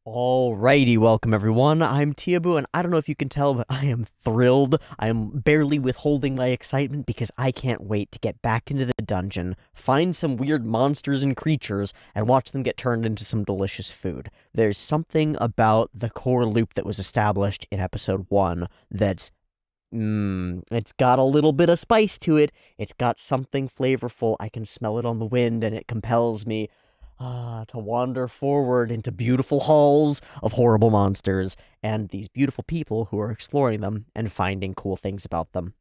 Alrighty, welcome everyone. I'm Teeaboo, and I don't know if you can tell, but I am thrilled. I am barely withholding my excitement because I can't wait to get back into the dungeon, find some weird monsters and creatures, and watch them get turned into some delicious food. There's something about the core loop that was established in episode 1 that's it's got a little bit of spice to it. It's got something flavorful. I can smell it on the wind, and it compels me to wander forward into beautiful halls of horrible monsters and these beautiful people who are exploring them and finding cool things about them.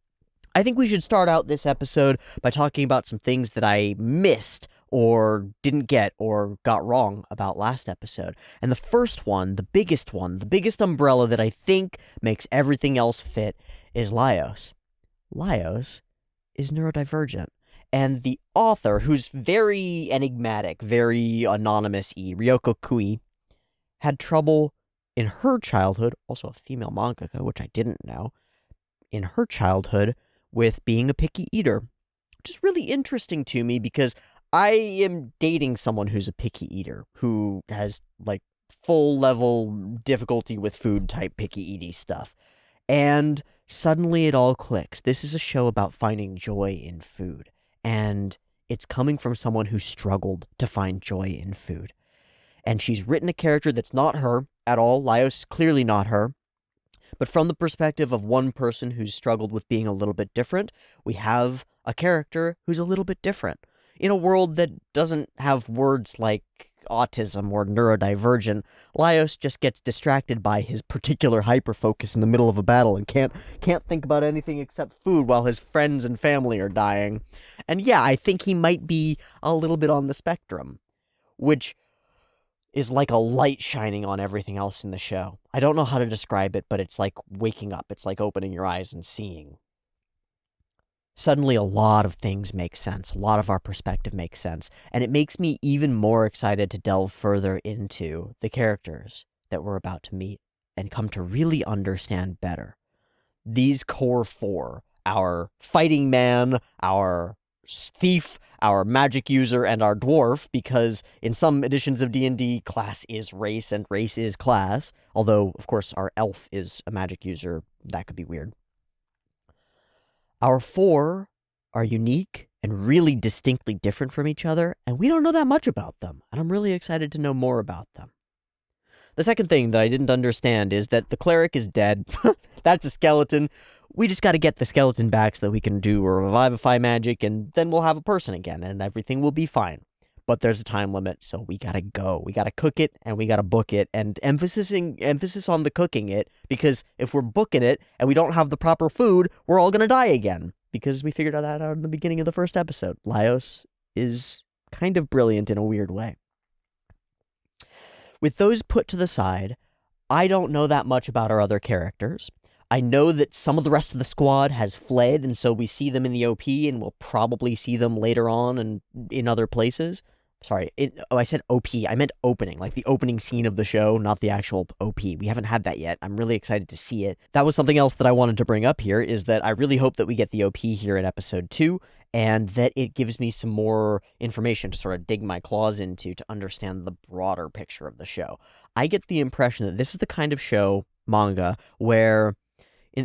I think we should start out this episode by talking about some things that I missed or didn't get or got wrong about last episode. And the first one, the biggest umbrella that I think makes everything else fit is Laios. Laios is neurodivergent. And the author, who's very enigmatic, very anonymous-y, Ryoko Kui, had trouble in her childhood, also a female mangaka, which I didn't know, in her childhood with being a picky eater, which is really interesting to me because I am dating someone who's a picky eater, who has, like, full-level difficulty with food type picky eating stuff. And suddenly it all clicks. This is a show about finding joy in food. And it's coming from someone who struggled to find joy in food. And she's written a character that's not her at all. Laios is clearly not her. But from the perspective of one person who's struggled with being a little bit different, we have a character who's a little bit different. In a world that doesn't have words like autism or neurodivergent, Laios just gets distracted by his particular hyperfocus in the middle of a battle and can't think about anything except food while his friends and family are dying. And yeah, I think he might be a little bit on the spectrum, which is like a light shining on everything else in the show. I don't know how to describe it, but it's like waking up. It's like opening your eyes and seeing. Suddenly a lot of things make sense. A lot of our perspective makes sense. And it makes me even more excited to delve further into the characters that we're about to meet and come to really understand better. These core four, our fighting man, our thief, our magic user, and our dwarf, because in some editions of D&D, class is race and race is class, although, of course, our elf is a magic user. That could be weird. Our four are unique and really distinctly different from each other, and we don't know that much about them, and I'm really excited to know more about them. The second thing that I didn't understand is that the cleric is dead. That's a skeleton. We just gotta get the skeleton back so that we can do a revivify magic, and then we'll have a person again, and everything will be fine. But there's a time limit, so we gotta go. We gotta cook it, and we gotta book it, and emphasis on the cooking it, because if we're booking it, and we don't have the proper food, we're all gonna die again. Because we figured that out in the beginning of the first episode. Laios is kind of brilliant in a weird way. With those put to the side, I don't know that much about our other characters. I know that some of the rest of the squad has fled, and so we see them in the OP, and we'll probably see them later on and in other places. Sorry, I said OP. I meant opening, like the opening scene of the show, not the actual OP. We haven't had that yet. I'm really excited to see it. That was something else that I wanted to bring up here, is that I really hope that we get the OP here in episode 2, and that it gives me some more information to sort of dig my claws into to understand the broader picture of the show. I get the impression that this is the kind of show, manga, where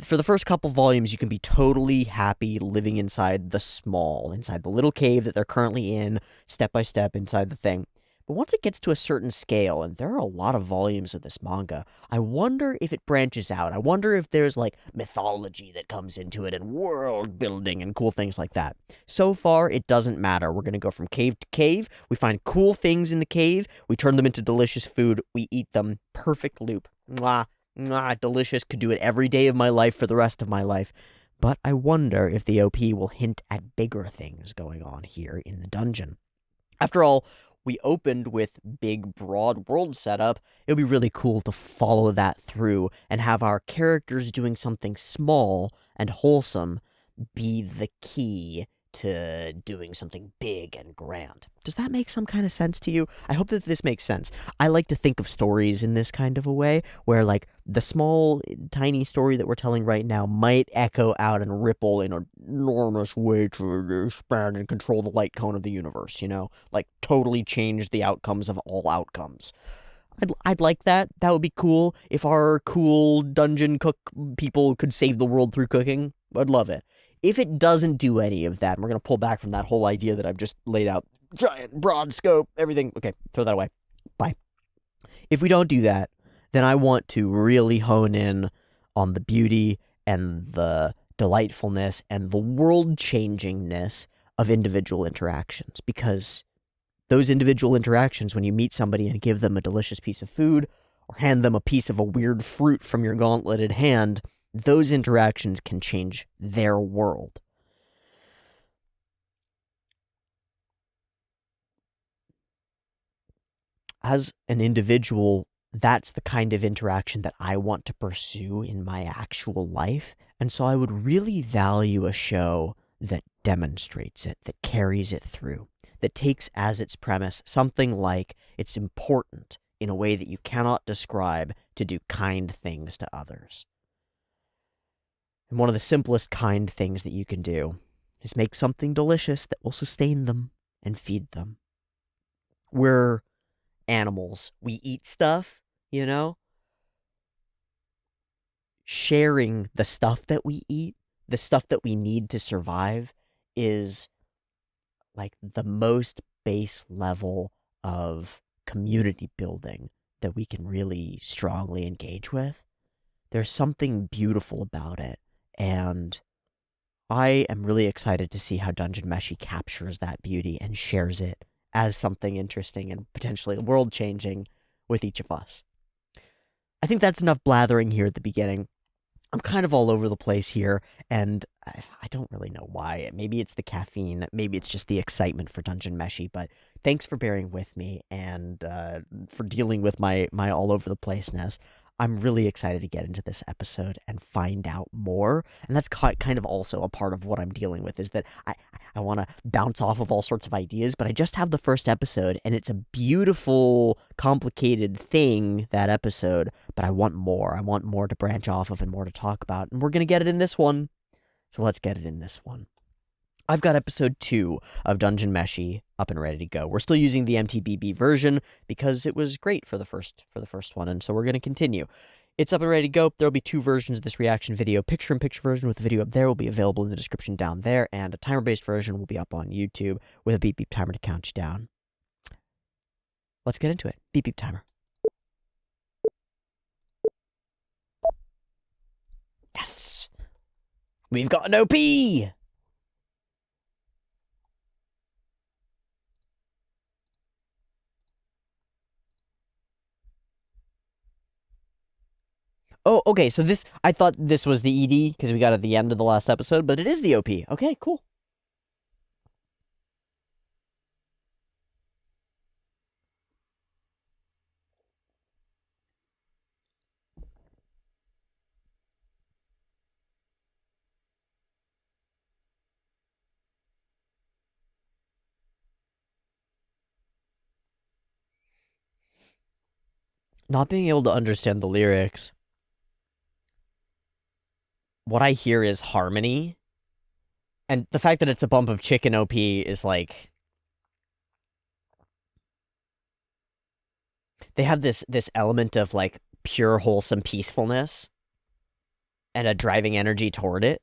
for the first couple volumes, you can be totally happy living inside the little cave that they're currently in, step by step inside the thing. But once it gets to a certain scale, and there are a lot of volumes of this manga, I wonder if it branches out. I wonder if there's, like, mythology that comes into it, and world building, and cool things like that. So far, it doesn't matter. We're gonna go from cave to cave, we find cool things in the cave, we turn them into delicious food, we eat them. Perfect loop. Mwah. Delicious, could do it every day of my life for the rest of my life. But I wonder if the OP will hint at bigger things going on here in the dungeon. After all, we opened with big, broad world setup. It would be really cool to follow that through and have our characters doing something small and wholesome be the key to doing something big and grand. Does that make some kind of sense to you? I hope that this makes sense. I like to think of stories in this kind of a way, where, like, the small, tiny story that we're telling right now might echo out and ripple in an enormous way to expand and control the light cone of the universe, you know? Like, totally change the outcomes of all outcomes. I'd like that. That would be cool. If our cool dungeon cook people could save the world through cooking, I'd love it. If it doesn't do any of that, and we're gonna pull back from that whole idea that I've just laid out, giant, broad scope, everything. Okay, throw that away. Bye. If we don't do that, then I want to really hone in on the beauty and the delightfulness and the world changingness of individual interactions, because those individual interactions, when you meet somebody and give them a delicious piece of food or hand them a piece of a weird fruit from your gauntleted hand, those interactions can change their world. As an individual, that's the kind of interaction that I want to pursue in my actual life. And so I would really value a show that demonstrates it, that carries it through, that takes as its premise something like it's important in a way that you cannot describe to do kind things to others. And one of the simplest kind things that you can do is make something delicious that will sustain them and feed them. We're animals. We eat stuff, you know? Sharing the stuff that we eat, the stuff that we need to survive, is like the most base level of community building that we can really strongly engage with. There's something beautiful about it, and I am really excited to see how Dungeon Meshi captures that beauty and shares it as something interesting and potentially world-changing with each of us. I think that's enough blathering here at the beginning. I'm kind of all over the place here, and I don't really know why. Maybe it's the caffeine, maybe it's just the excitement for Dungeon Meshi, but thanks for bearing with me and for dealing with my all over the placeness. I'm really excited to get into this episode and find out more, and that's kind of also a part of what I'm dealing with, is that I want to bounce off of all sorts of ideas, but I just have the first episode, and it's a beautiful, complicated thing, that episode, but I want more. I want more to branch off of and more to talk about, and we're going to get it in this one, so let's get it in this one. I've got episode 2 of Dungeon Meshi up and ready to go. We're still using the MTBB version because it was great for the first one, and so we're going to continue. It's up and ready to go. There'll be 2 versions of this reaction video. Picture-in-picture version with the video up there will be available in the description down there, and a timer-based version will be up on YouTube with a beep beep timer to count you down. Let's get into it. Beep beep timer. Yes! We've got an OP! Oh, okay, so this, I thought this was the ED, because we got it at the end of the last episode, but it is the OP. Okay, cool. Not being able to understand the lyrics, what I hear is harmony, and the fact that it's a bump of chicken OP is like, they have this element of like pure wholesome peacefulness and a driving energy toward it.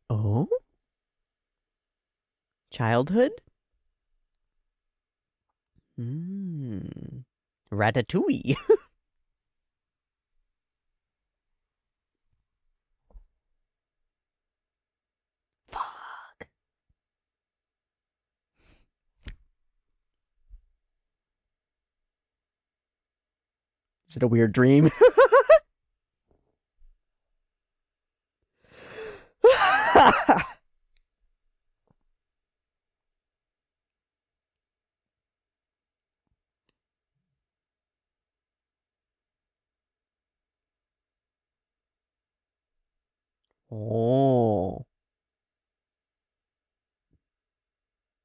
Oh? Childhood? Ratatouille. Fuck. Is it a weird dream? Oh.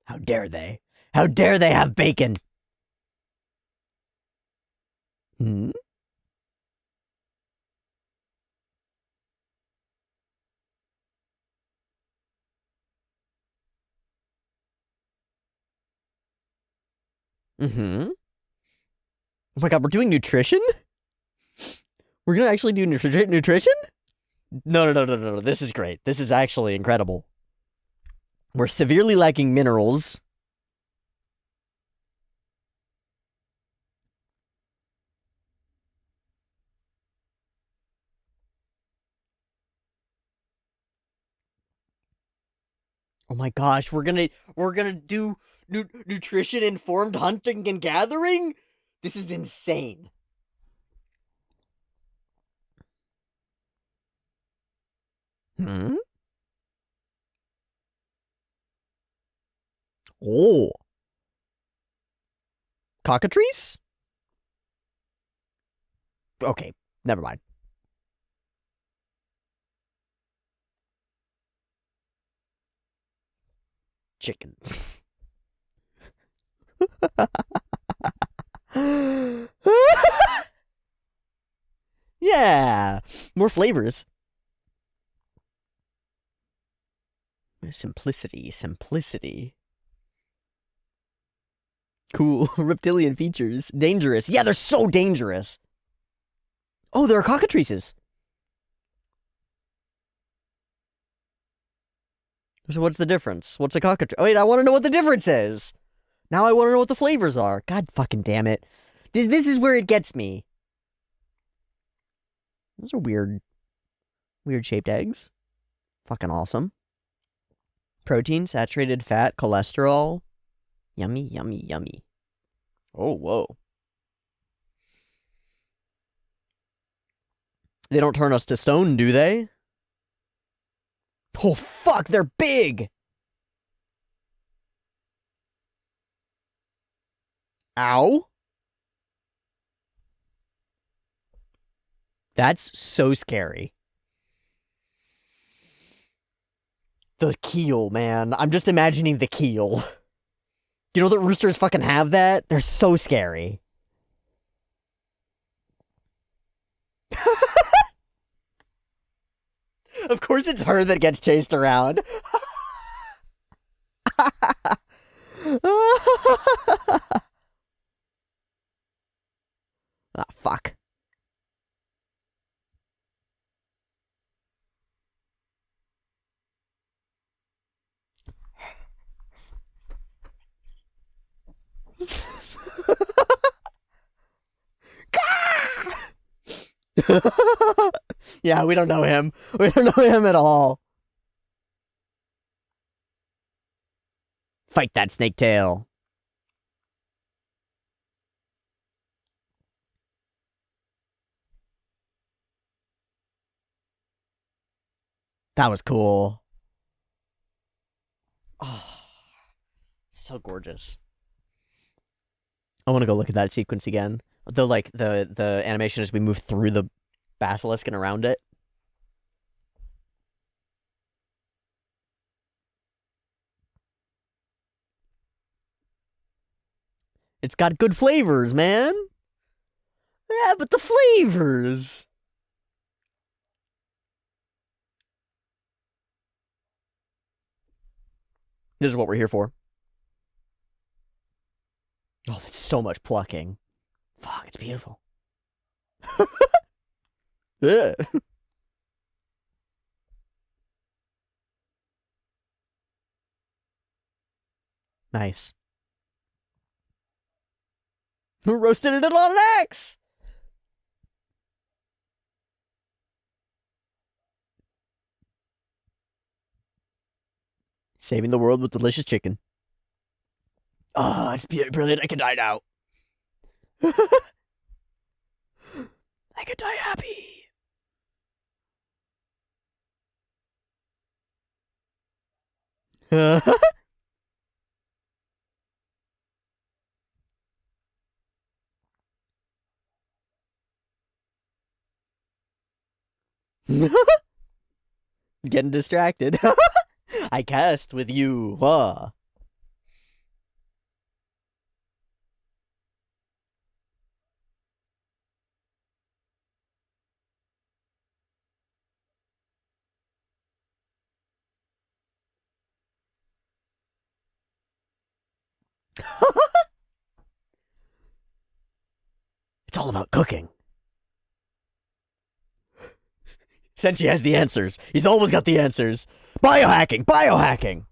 How dare they? How dare they have bacon? Hmm? Mm-hmm. Oh my god, we're doing nutrition? We're gonna actually do nutrition? No, no, no, no, no, no. This is great. This is actually incredible. We're severely lacking minerals. Oh my gosh, we're gonna do nutrition informed hunting and gathering? This is insane. Hmm? Oh. Cockatrice? Okay, never mind. Chicken. Yeah. More flavors. Simplicity, simplicity. Cool. Reptilian features. Dangerous. Yeah, they're so dangerous. Oh, there are cockatrices. So what's the difference? What's a cockatrice? Oh, wait, I want to know what the difference is. Now I want to know what the flavors are. God fucking damn it. This is where it gets me. Those are weird shaped eggs. Fucking awesome. Protein, saturated fat, cholesterol. Yummy, yummy, yummy. Oh, whoa. They don't turn us to stone, do they? Oh, fuck, they're big! Ow. That's so scary. The keel, man. I'm just imagining the keel. You know that roosters fucking have that? They're so scary. Of course it's her that gets chased around. Ah, fuck. Yeah, we don't know him. We don't know him at all. Fight that snake tail. That was cool. Oh, so gorgeous. I want to go look at that sequence again. The animation as we move through the basilisk and around it. It's got good flavors, man. Yeah, but the flavors. This is what we're here for. Oh, that's so much plucking. Fuck, it's beautiful. Yeah. Nice. Roasted it on an axe. Saving the world with delicious chicken. Oh, it's brilliant. I could die now. I could die happy. Getting distracted. I cast with you. It's all about cooking. Senshi has the answers. He's always got the answers. Biohacking! Biohacking!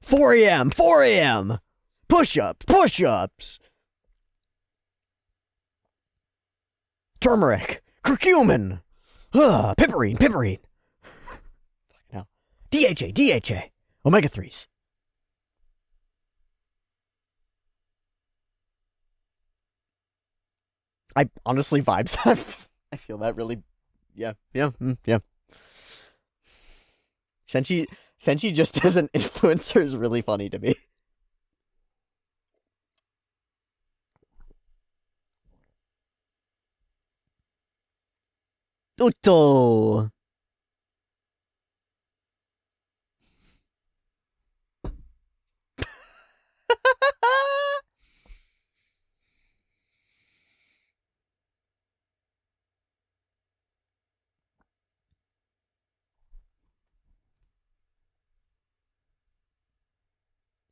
4 a.m. 4 a.m. Push-ups! Push-ups! Turmeric! Curcumin! Piperine! Piperine! Fucking hell. DHA! DHA! Omega-3s. I honestly vibes that. I feel that really. Yeah. Senshi just as an influencer is really funny to me. Uto.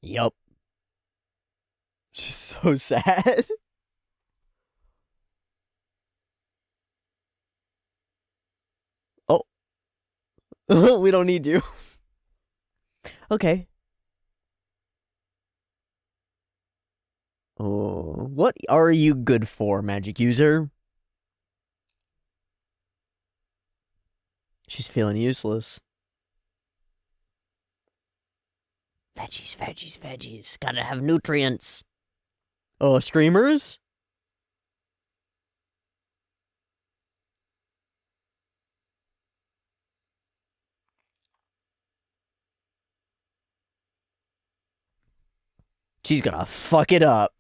Yup. She's so sad. Oh. We don't need you. Okay. Oh, what are you good for, magic user? She's feeling useless. Veggies, veggies, veggies. Gotta have nutrients. Oh, screamers? She's gonna fuck it up.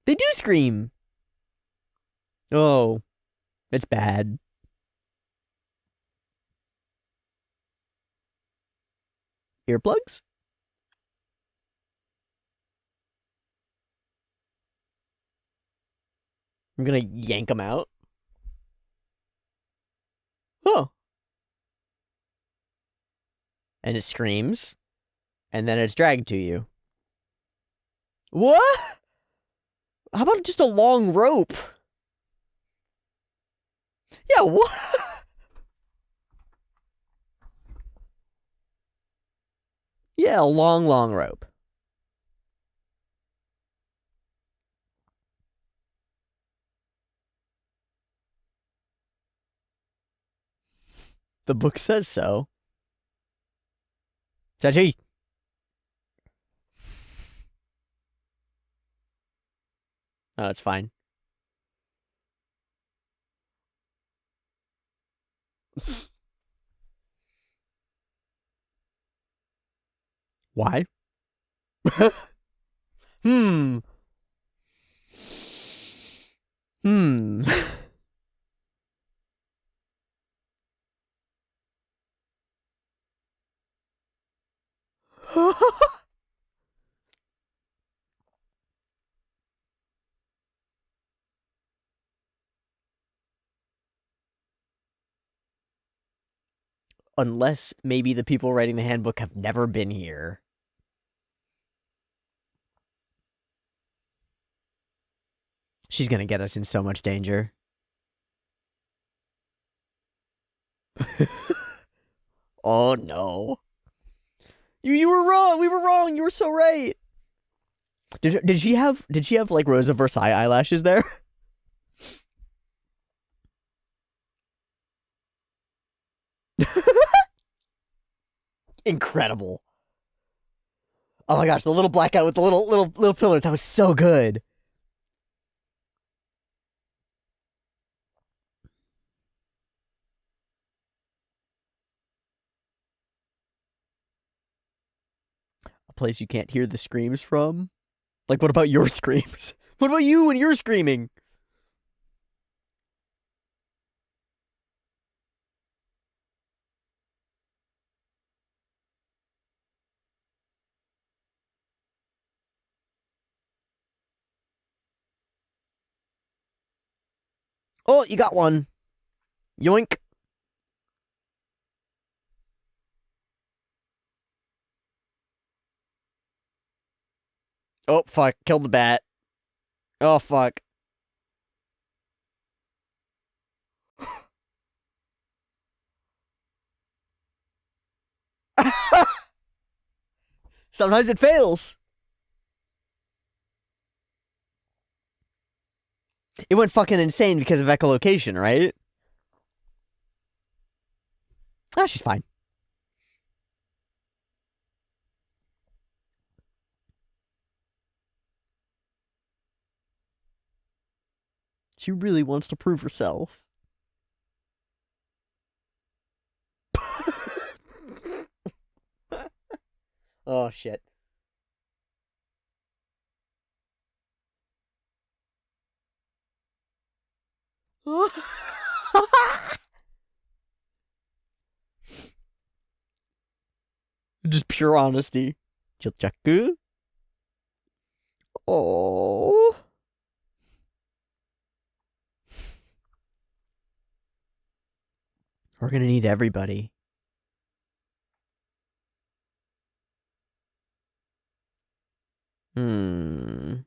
They do scream. Oh, it's bad. Earplugs? I'm gonna yank them out. Oh. And it screams. And then it's dragged to you. What? How about just a long rope? Yeah, what? Yeah, a long, long rope. The book says so. Senshi! Oh, it's fine. Why? Hmm. Hmm. Unless maybe the people writing the handbook have never been here. She's gonna get us in so much danger. Oh no. You were wrong. We were wrong. You were so right. Did she have like Rose of Versailles eyelashes there? Incredible. Oh my gosh, the little black guy with the little pillar, that was so good. A place you can't hear the screams from? Like, what about your screams? What about you when you're screaming? Oh, you got one. Yoink. Oh, fuck. Killed the bat. Oh, fuck. Sometimes it fails. It went fucking insane because of echolocation, right? Ah, she's fine. She really wants to prove herself. Oh, shit. Just pure honesty. Chilchuck. Oh. We're gonna need everybody. Hmm.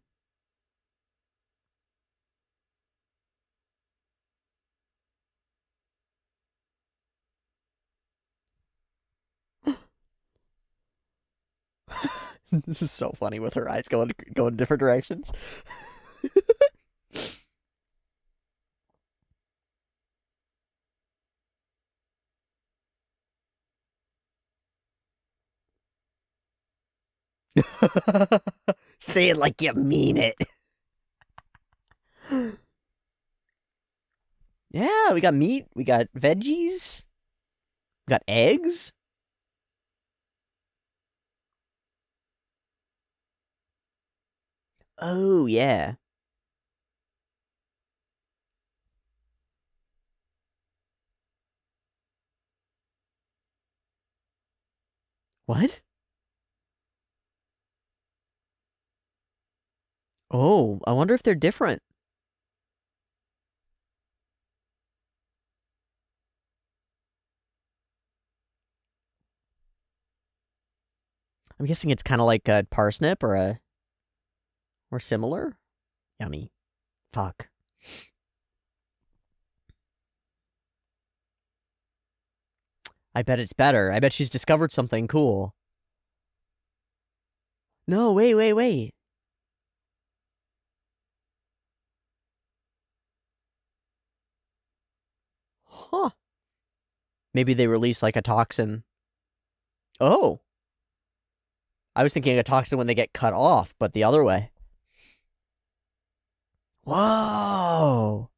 This is so funny with her eyes going different directions. Say it like you mean it. Yeah, we got meat, we got veggies, we got eggs. Oh, yeah. What? Oh, I wonder if they're different. I'm guessing it's kind of like a parsnip or similar. Yummy. Fuck. I bet it's better. I bet she's discovered something cool. No, wait. Huh. Maybe they release like a toxin. Oh. I was thinking a toxin when they get cut off, but the other way. Whoa.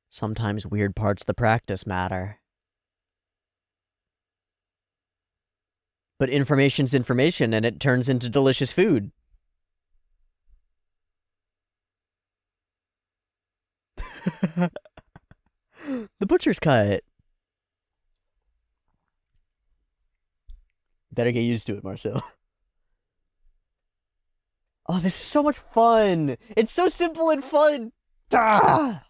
Sometimes weird parts of the practice matter. But information's information, and it turns into delicious food. The butcher's cut. Better get used to it, Marcille. Oh, this is so much fun. It's so simple and fun. Ah!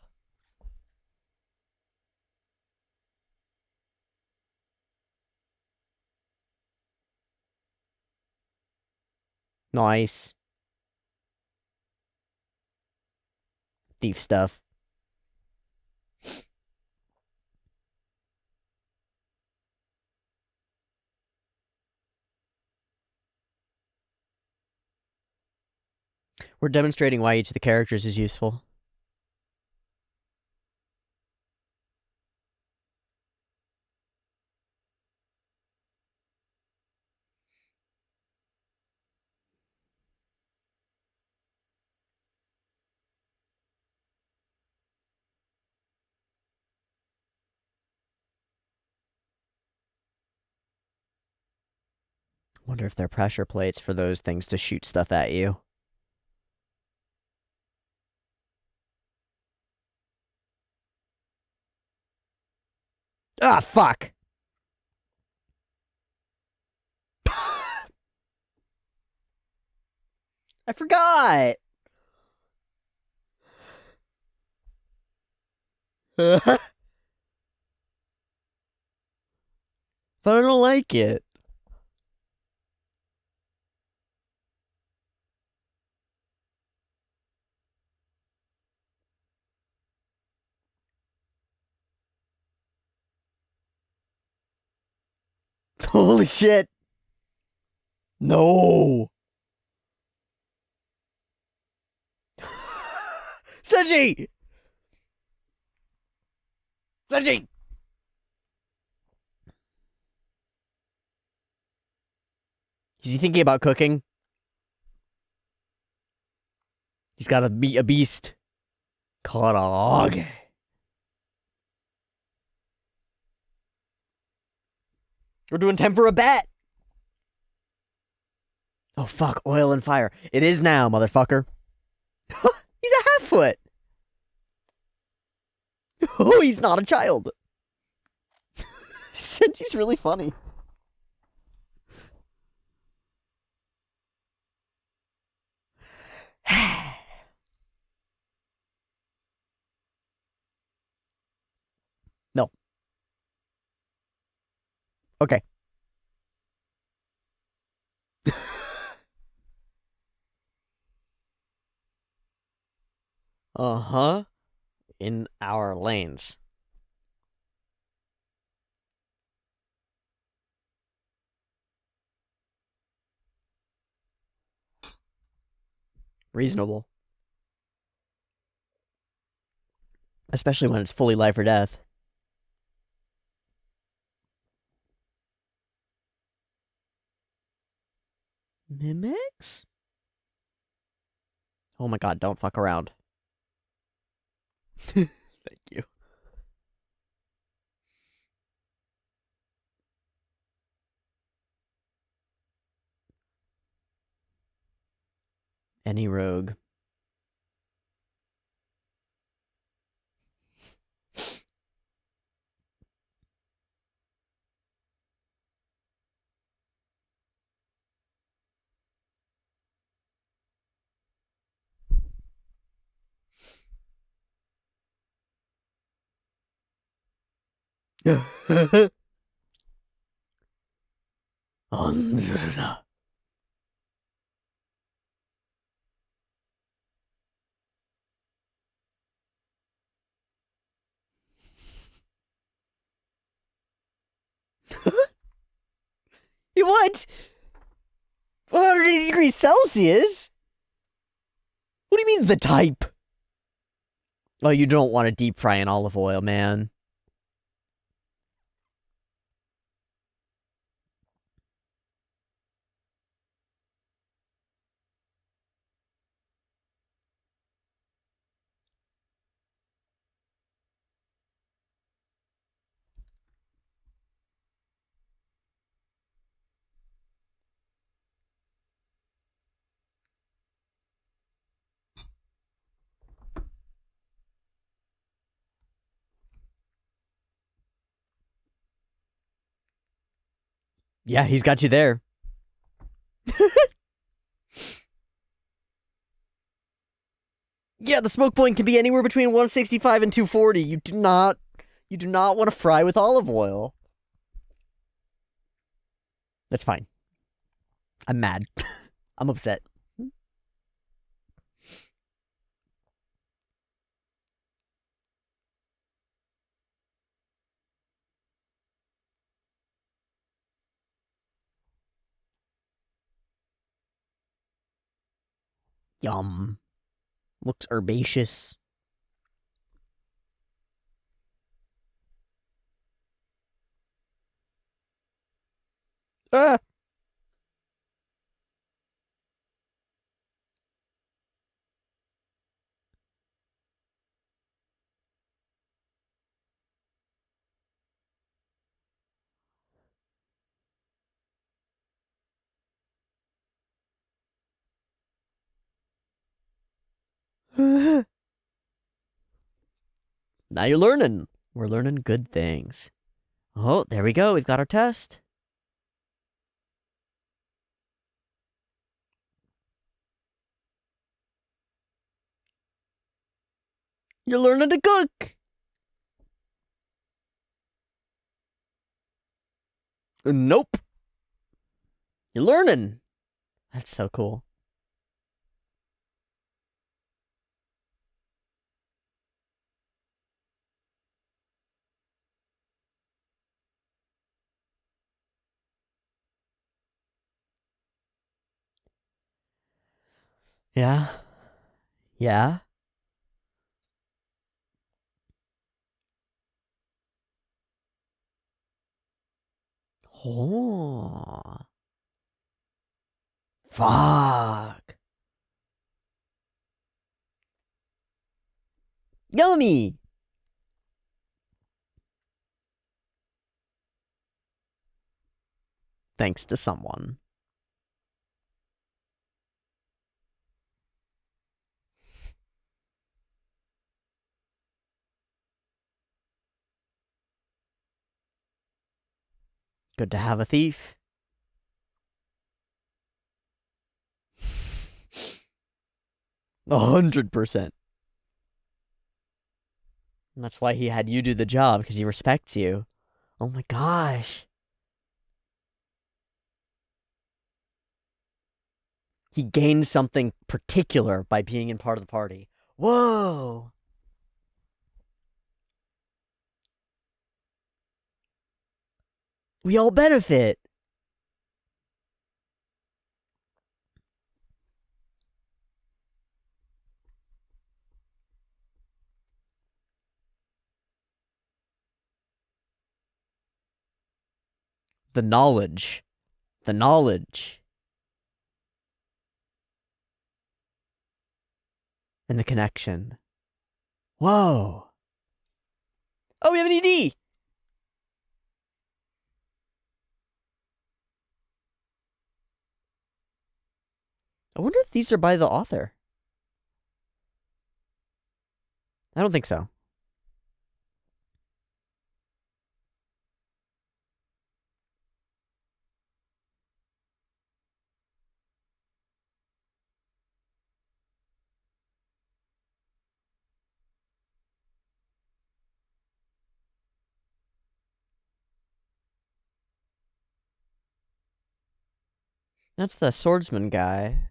Nice. Thief stuff. We're demonstrating why each of the characters is useful. Wonder if they're pressure plates for those things to shoot stuff at you. Ah, fuck! I forgot! But I don't like it. Holy shit. No. Senshi! Senshi! Is he thinking about cooking? He's got to be a beast. Karage. We're doing tempura bat. Oh, fuck. Oil and fire. It is now, motherfucker. He's a half foot. Oh, he's not a child. Senshi's really funny. No. Okay. Uh-huh. In our lanes. Reasonable. Especially when it's fully life or death. Mimics? Oh my god, don't fuck around. Thank you. Any rogue. What? 180 degrees Celsius? What do you mean, the type? Oh, you don't want to deep fry in olive oil, man. Yeah, he's got you there. Yeah, the smoke point can be anywhere between 165 and 240. You do not want to fry with olive oil. That's fine. I'm mad. I'm upset. Yum. Looks herbaceous. Ah. Now you're learning. We're learning good things. Oh, there we go. We've got our test. You're learning to cook. Nope. You're learning. That's so cool. Yeah. Yeah. Oh. Fuck. Yummy. Thanks to someone. Good to have a thief. 100%. That's why he had you do the job, because he respects you. Oh my gosh. He gained something particular by being in part of the party. Whoa. We all benefit. The knowledge. The knowledge. And the connection. Whoa. Oh, we have an ED. I wonder if these are by the author. I don't think so. That's the swordsman guy.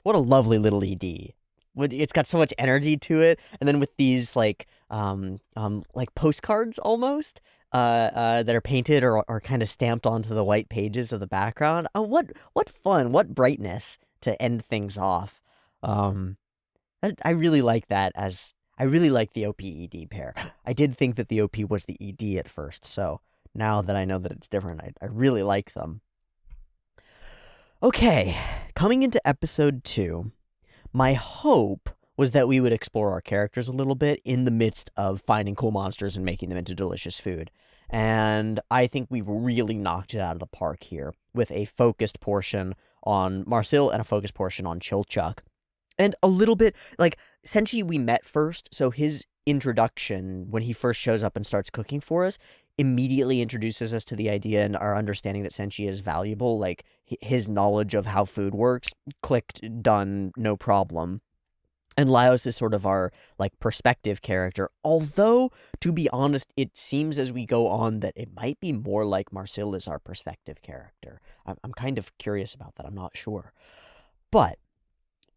What a lovely little ED. It's got so much energy to it, and then with these like postcards almost, that are painted or kind of stamped onto the white pages of the background. Oh, what fun, what brightness to end things off. Um, I really like that as I really like the OP-ED pair. I did think that the OP was the ED at first, so now that I know that it's different, I really like them. Okay, coming into episode 2, my hope was that we would explore our characters a little bit in the midst of finding cool monsters and making them into delicious food. And I think we've really knocked it out of the park here with a focused portion on Marcille and a focused portion on Chilchuck. And a little bit, like, Senshi we met first, so his introduction, when he first shows up and starts cooking for us, immediately introduces us to the idea and our understanding that Senshi is valuable. Like, his knowledge of how food works, clicked, done, no problem. And Laios is sort of our, like, perspective character. Although, to be honest, it seems as we go on that it might be more like Marcille is our perspective character. I'm kind of curious about that. I'm not sure. But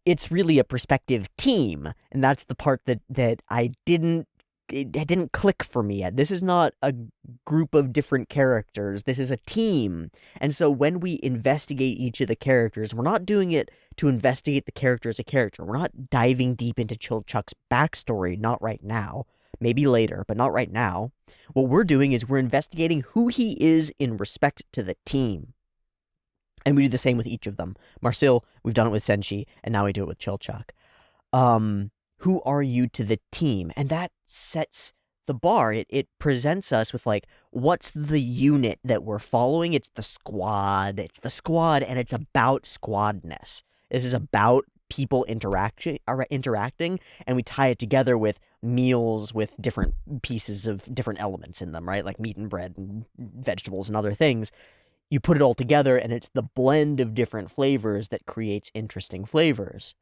it's really a perspective team, and that's the part that I didn't it didn't click for me yet. This is not a group of different characters. This is a team. And so when we investigate each of the characters, we're not doing it to investigate the character as a character. We're not diving deep into Chilchuck's backstory, not right now. Maybe later, but not right now. What we're doing is we're investigating who he is in respect to the team. And we do the same with each of them. Marcille, we've done it with Senshi, and now we do it with Chilchuck. Who are you to the team? And that sets the bar. It presents us with, like, what's the unit that we're following? It's the squad. It's the squad, and it's about squadness. This is about people interacting, and we tie it together with meals with different pieces of different elements in them, right? Like meat and bread and vegetables and other things. You put it all together, and it's the blend of different flavors that creates interesting flavors.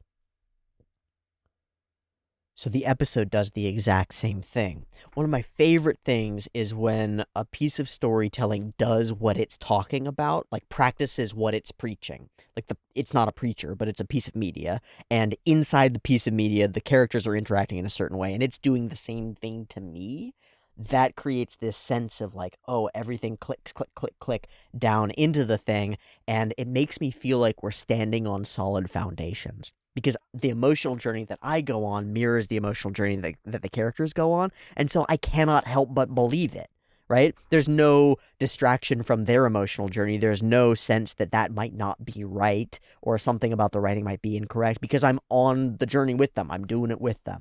So the episode does the exact same thing. One of my favorite things is when a piece of storytelling does what it's talking about, like practices what it's preaching. Like it's not a preacher, but it's a piece of media. And inside the piece of media, the characters are interacting in a certain way, and it's doing the same thing to me. That creates this sense of like, oh, everything clicks, click, click, click down into the thing. And it makes me feel like we're standing on solid foundations. Because the emotional journey that I go on mirrors the emotional journey that the characters go on. And so I cannot help but believe it, right? There's no distraction from their emotional journey. There's no sense that that might not be right or something about the writing might be incorrect because I'm on the journey with them. I'm doing it with them.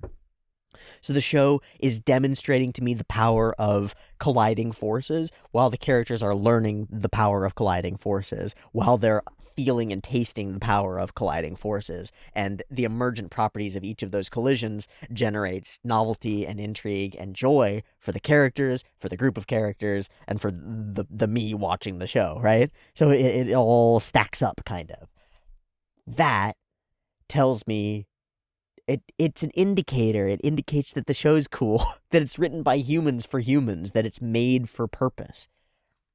So the show is demonstrating to me the power of colliding forces while the characters are learning the power of colliding forces, while they're feeling and tasting the power of colliding forces. And the emergent properties of each of those collisions generates novelty and intrigue and joy for the characters, for the group of characters, and for the me watching the show, right? So it all stacks up, kind of. That tells me it's an indicator. It indicates that the show's cool, that it's written by humans for humans, that it's made for purpose,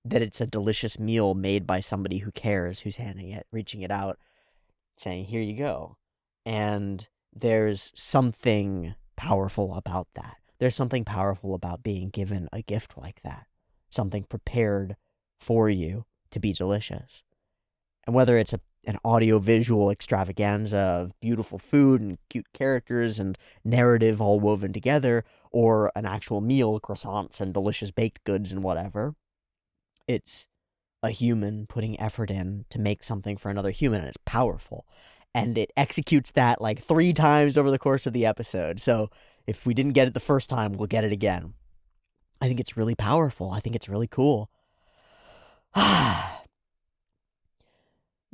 that it's a delicious meal made by somebody who cares, who's handing it, reaching it out, saying, here you go. And there's something powerful about that. There's something powerful about being given a gift like that, something prepared for you to be delicious. And whether it's an audio-visual extravaganza of beautiful food and cute characters and narrative all woven together, or an actual meal, croissants and delicious baked goods and whatever, it's a human putting effort in to make something for another human, and it's powerful. And it executes that like 3 times over the course of the episode. So if we didn't get it the first time, we'll get it again. I think it's really powerful. I think it's really cool.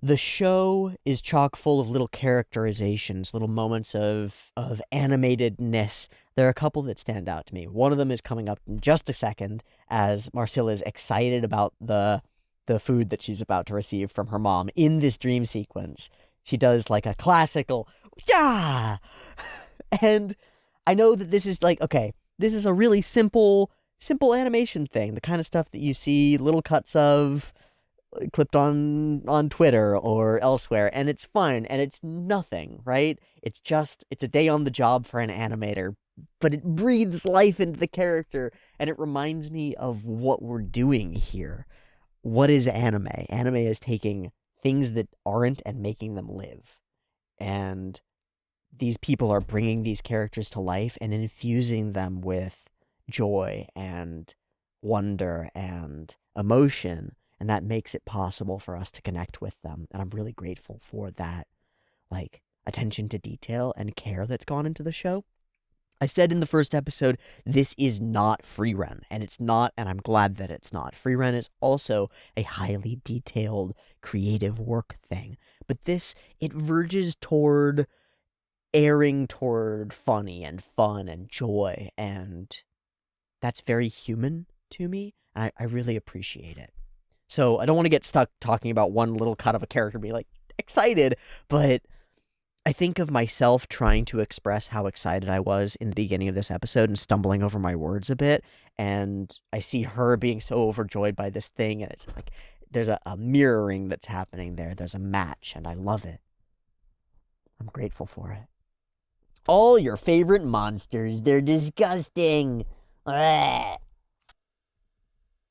The show is chock full of little characterizations, little moments of animatedness. There are a couple that stand out to me. One of them is coming up in just a second as Marcille is excited about the food that she's about to receive from her mom in this dream sequence. She does like a classical, yeah! And I know that this is like, okay, this is a really simple animation thing, the kind of stuff that you see little cuts of clipped on Twitter or elsewhere, and it's fine, and it's nothing, right? It's a day on the job for an animator, but it breathes life into the character, and it reminds me of what we're doing here. What is anime? Anime is taking things that aren't and making them live, and these people are bringing these characters to life and infusing them with joy and wonder and emotion. And that makes it possible for us to connect with them. And I'm really grateful for that, like, attention to detail and care that's gone into the show. I said in the first episode, this is not free run, and it's not, and I'm glad that it's not. Free run is also a highly detailed, creative work thing. But this, it verges toward erring toward funny and fun and joy, and that's very human to me. I really appreciate it. So I don't want to get stuck talking about one little cut of a character being like excited, but I think of myself trying to express how excited I was in the beginning of this episode and stumbling over my words a bit, and I see her being so overjoyed by this thing, and it's like there's a mirroring that's happening there. There's a match, and I love it. I'm grateful for it. All your favorite monsters. They're disgusting. Ugh.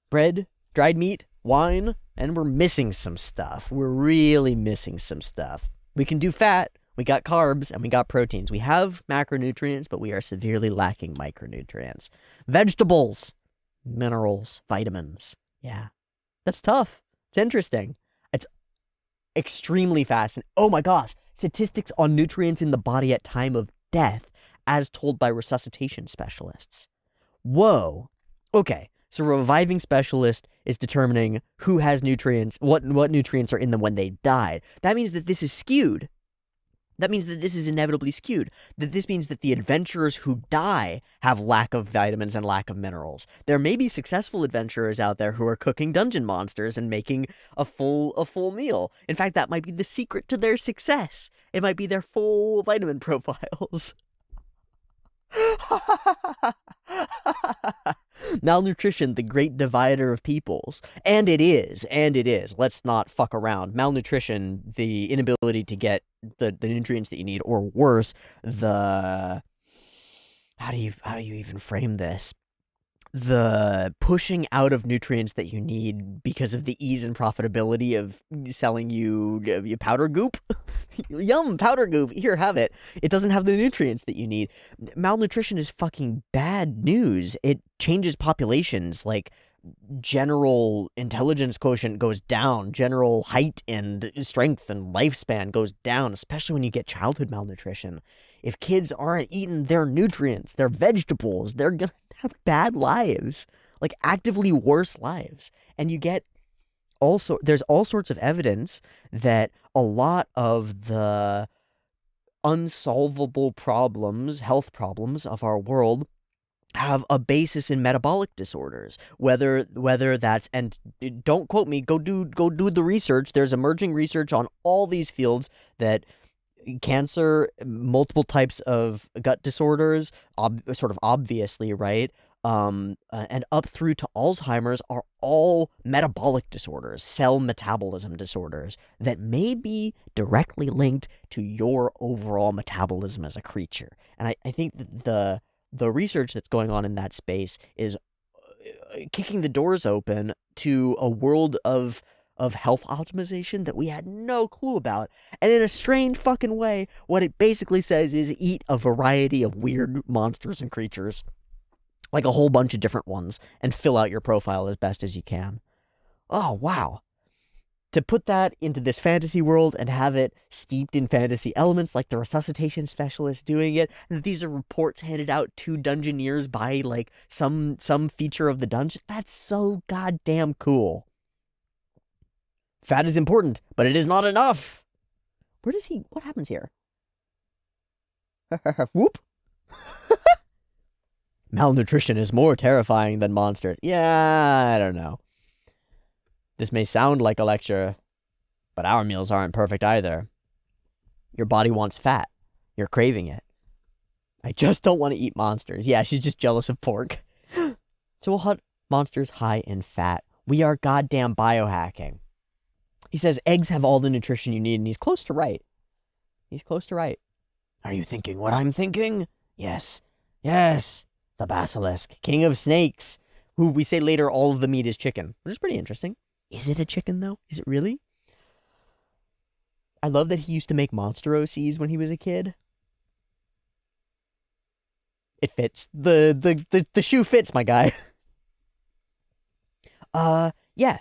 Bread, dried meat, wine, and we're missing some stuff. We're really missing some stuff. We can do fat, we got carbs, and we got proteins. We have macronutrients, but we are severely lacking micronutrients. Vegetables, minerals, vitamins. Yeah, that's tough. It's interesting. It's extremely fascinating. Oh my gosh, statistics on nutrients in the body at time of death, as told by resuscitation specialists. Whoa. Okay, so a reviving specialist is determining who has nutrients, what nutrients are in them when they died. That means that this is skewed. That means that this is inevitably skewed. That this means that the adventurers who die have lack of vitamins and lack of minerals. There may be successful adventurers out there who are cooking dungeon monsters and making a full meal. In fact, that might be the secret to their success. It might be their full vitamin profiles. Malnutrition, the great divider of peoples. And it is. Let's not fuck around. Malnutrition, the inability to get the nutrients that you need, or worse, the... How do you even frame this? The pushing out of nutrients that you need because of the ease and profitability of selling you powder goop. Yum, powder goop. Here, have it. It doesn't have the nutrients that you need. Malnutrition is fucking bad news. It changes populations. Like, general intelligence quotient goes down. General height and strength and lifespan goes down, especially when you get childhood malnutrition. If kids aren't eating their nutrients, their vegetables, they're gonna have bad lives, like actively worse lives. And you get also, there's all sorts of evidence that a lot of the unsolvable problems, health problems of our world have a basis in metabolic disorders, whether that's, and don't quote me, go do the research. There's emerging research on all these fields that cancer, multiple types of gut disorders, sort of obviously, right? And up through to Alzheimer's are all metabolic disorders, cell metabolism disorders that may be directly linked to your overall metabolism as a creature. And I think that the research that's going on in that space is kicking the doors open to a world of health optimization that we had no clue about. And in a strange fucking way, what it basically says is eat a variety of weird monsters and creatures, like a whole bunch of different ones, and fill out your profile as best as you can. Oh, wow. To put that into this fantasy world and have it steeped in fantasy elements, like the resuscitation specialist doing it, and these are reports handed out to dungeoneers by, like, some feature of the dungeon, that's so goddamn cool. Fat is important, but it is not enough. What happens here? Whoop. Malnutrition is more terrifying than monsters. Yeah, I don't know. This may sound like a lecture, but our meals aren't perfect either. Your body wants fat. You're craving it. I just don't want to eat monsters. Yeah, she's just jealous of pork. So we'll hunt monsters high in fat. We are goddamn biohacking. He says eggs have all the nutrition you need, and he's close to right. Are you thinking what I'm thinking? Yes. The basilisk, king of snakes, who we say later all of the meat is chicken, which is pretty interesting. Is it a chicken, though? Is it really? I love that he used to make monster OCs when he was a kid. It fits. The shoe fits, my guy. Yeah.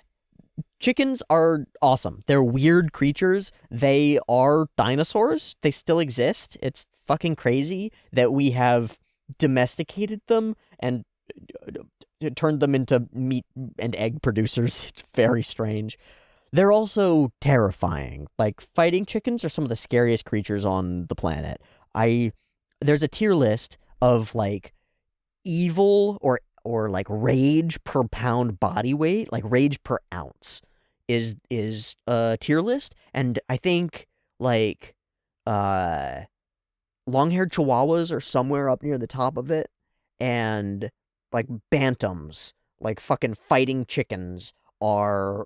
Chickens are awesome. They're weird creatures. They are dinosaurs. They still exist. It's fucking crazy that we have domesticated them and turned them into meat and egg producers. It's very strange. They're also terrifying. Like, fighting chickens are some of the scariest creatures on the planet. There's a tier list of, like, evil or like rage per pound body weight, like rage per ounce is a tier list. And I think, like, long-haired chihuahuas are somewhere up near the top of it, and, like, bantams, like fucking fighting chickens, are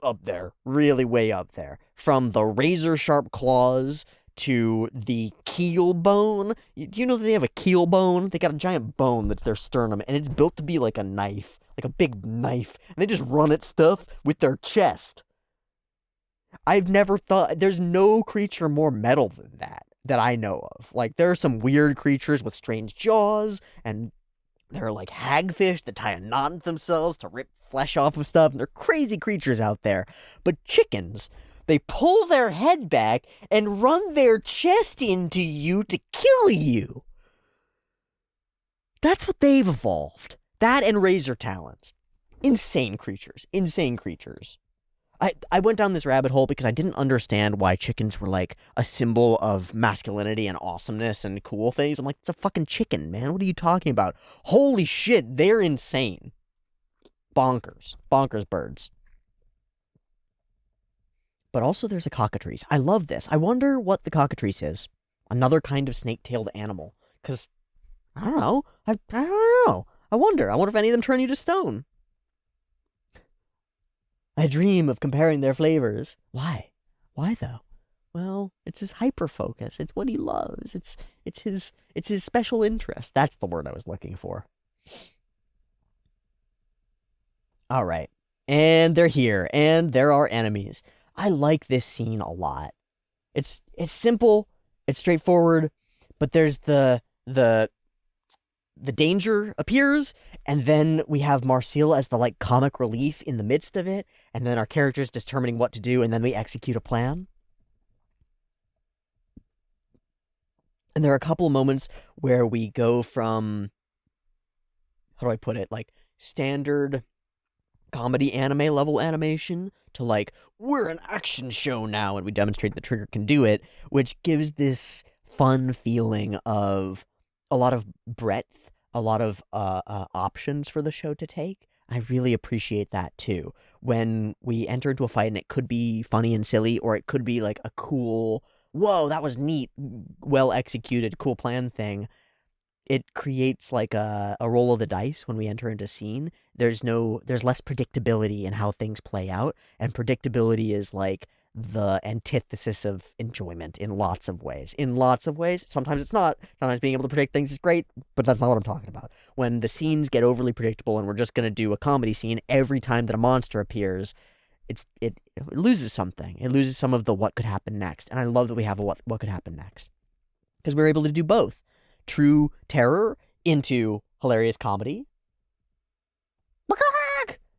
up there, really way up there. From the razor-sharp claws to the keel bone. Do you know that they have a keel bone? They got a giant bone that's their sternum, and it's built to be like a knife, like a big knife, and they just run at stuff with their chest. I've never thought, there's no creature more metal than that I know of. Like, there are some weird creatures with strange jaws, and there are like hagfish that tie a knot in themselves to rip flesh off of stuff, and they're crazy creatures out there. But chickens, they pull their head back and run their chest into you to kill you. That's what they've evolved. That and razor talons. Insane creatures. Insane creatures. I went down this rabbit hole because I didn't understand why chickens were like a symbol of masculinity and awesomeness and cool things. I'm like, it's a fucking chicken, man. What are you talking about? Holy shit, they're insane. Bonkers. Bonkers birds. But also there's a cockatrice. I love this. I wonder what the cockatrice is. Another kind of snake-tailed animal. Because, I don't know. I don't know. I wonder if any of them turn you to stone. I dream of comparing their flavors. Why? Why though? Well, it's his hyper-focus. It's what he loves. It's his special interest. That's the word I was looking for. All right. And they're here, and there are enemies. I like this scene a lot. It's simple, it's straightforward, but there's the danger appears, and then we have Marcille as the like comic relief in the midst of it, and then our characters determining what to do, and then we execute a plan. And there are a couple of moments where we go from, how do I put it, like standard comedy anime level animation to like, we're an action show now, and we demonstrate the trigger can do it, which gives this fun feeling of a lot of breadth, a lot of options for the show to take. I really appreciate that too. When we enter into a fight and it could be funny and silly, or it could be like a cool, whoa, that was neat, well executed, cool plan thing. It creates like a roll of the dice when we enter into scene. There's less predictability in how things play out, and predictability is like the antithesis of enjoyment in lots of ways. Sometimes it's not. Sometimes being able to predict things is great, but that's not what I'm talking about. When the scenes get overly predictable and we're just going to do a comedy scene every time that a monster appears, it loses something. It loses some of the what could happen next. And I love that we have a what could happen next, because we're able to do both. True terror into hilarious comedy,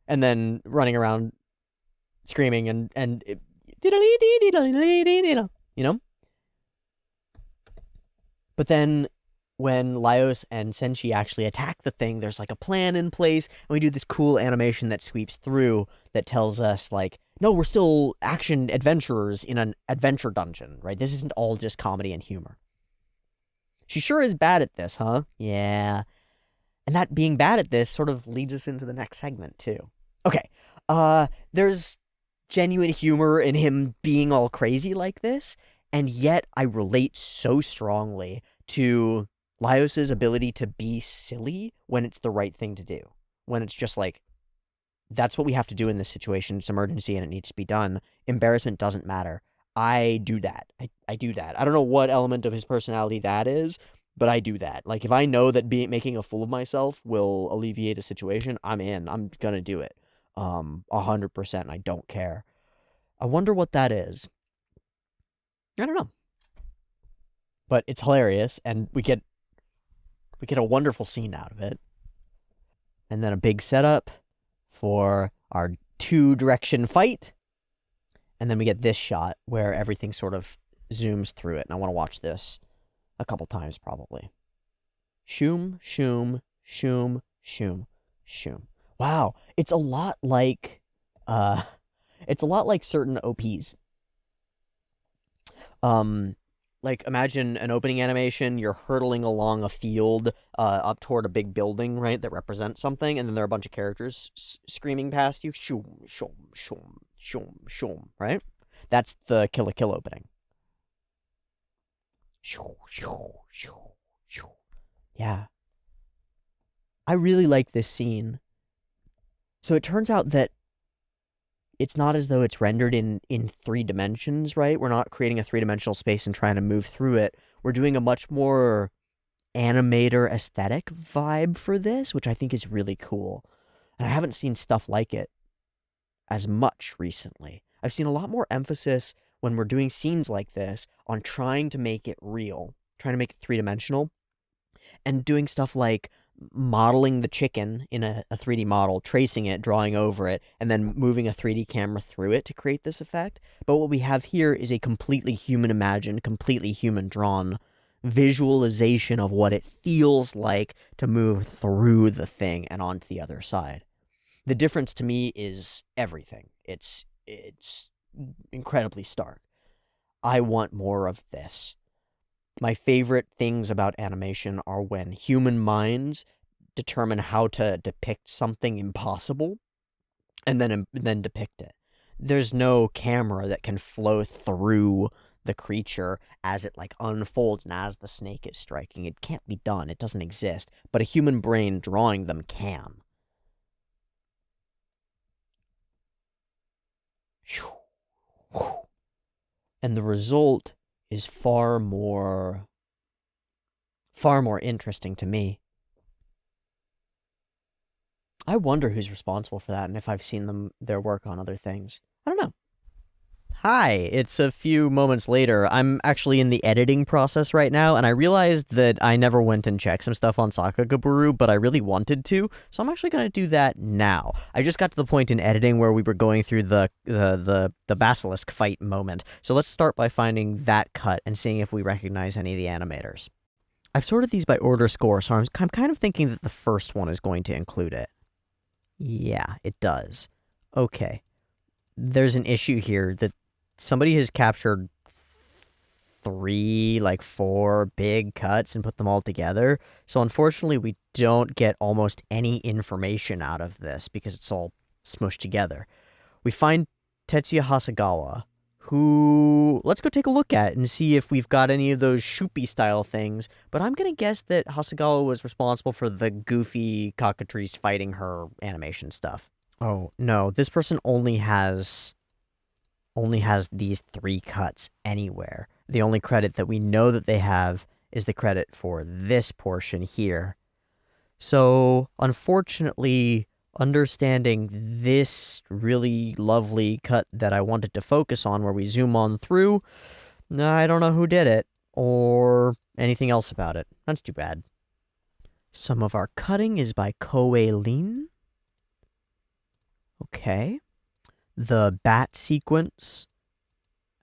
and then running around screaming and you know. But then when Laios and Senshi actually attack the thing, there's like a plan in place, and we do this cool animation that sweeps through that tells us like, no, we're still action adventurers in an adventure dungeon, right? This isn't all just comedy and humor. She sure is bad at this, huh? Yeah. And that being bad at this sort of leads us into the next segment, too. Okay. There's genuine humor in him being all crazy like this, and yet I relate so strongly to Laios' ability to be silly when it's the right thing to do. When it's just like, that's what we have to do in this situation. It's emergency and it needs to be done. Embarrassment doesn't matter. I do that. I do that. I don't know what element of his personality that is, but I do that. Like, if I know that making a fool of myself will alleviate a situation, I'm in. I'm gonna do it. 100%. I don't care. I wonder what that is. I don't know. But it's hilarious, and we get a wonderful scene out of it. And then a big setup for our two-direction fight. And then we get this shot where everything sort of zooms through it. And I want to watch this a couple times probably. Shoom, shoom, shoom, shoom, shoom. Wow, it's a lot like certain OPs. Like, imagine an opening animation, you're hurtling along a field up toward a big building, right, that represents something, and then there are a bunch of characters screaming past you. Shoom, shoom, shoom, shoom, shoom, right? That's the Kill la Kill opening. Yeah. I really like this scene. So it turns out that it's not as though it's rendered in 3 dimensions, right? We're not creating a 3-dimensional space and trying to move through it. We're doing a much more animator aesthetic vibe for this, which I think is really cool. And I haven't seen stuff like it as much recently. I've seen a lot more emphasis when we're doing scenes like this on trying to make it real, trying to make it 3-dimensional, and doing stuff like modeling the chicken in a 3D model, tracing it, drawing over it, and then moving a 3D camera through it to create this effect. But what we have here is a completely human imagined, completely human drawn visualization of what it feels like to move through the thing and onto the other side. The difference to me is everything. It's incredibly stark. I want more of this. My favorite things about animation are when human minds determine how to depict something impossible and then depict it. There's no camera that can flow through the creature as it like unfolds and as the snake is striking. It can't be done. It doesn't exist. But a human brain drawing them can. And the result is far more interesting to me. I wonder who's responsible for that and if I've seen their work on other things. I don't know. Hi, it's a few moments later. I'm actually in the editing process right now, and I realized that I never went and checked some stuff on Sakagaburu, but I really wanted to, so I'm actually going to do that now. I just got to the point in editing where we were going through the Basilisk fight moment, so let's start by finding that cut and seeing if we recognize any of the animators. I've sorted these by order score, so I'm kind of thinking that the first one is going to include it. Yeah, it does. Okay. There's an issue here that somebody has captured 4 big cuts and put them all together. So unfortunately, we don't get almost any information out of this because it's all smushed together. We find Tetsuya Hasegawa, who let's go take a look at and see if we've got any of those shoopy style things. But I'm going to guess that Hasegawa was responsible for the goofy cockatrice fighting her animation stuff. Oh, no, this person only has these 3 cuts anywhere. The only credit that we know that they have is the credit for this portion here. So, unfortunately, understanding this really lovely cut that I wanted to focus on where we zoom on through, I don't know who did it or anything else about it. That's too bad. Some of our cutting is by Koei Lin. Okay. The bat sequence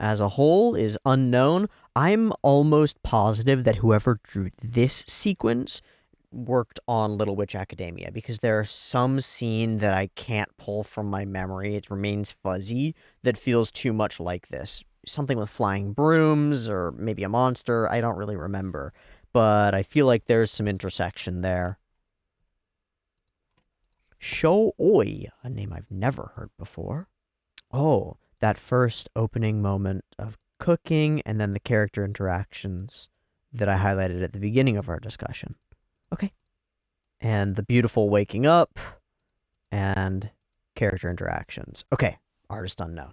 as a whole is unknown. I'm almost positive that whoever drew this sequence worked on Little Witch Academia because there's some scene that I can't pull from my memory. It remains fuzzy that feels too much like this. Something with flying brooms or maybe a monster. I don't really remember. But I feel like there's some intersection there. Sho-oi, a name I've never heard before. Oh, that first opening moment of cooking and then the character interactions that I highlighted at the beginning of our discussion. Okay. And the beautiful waking up and character interactions. Okay, artist unknown.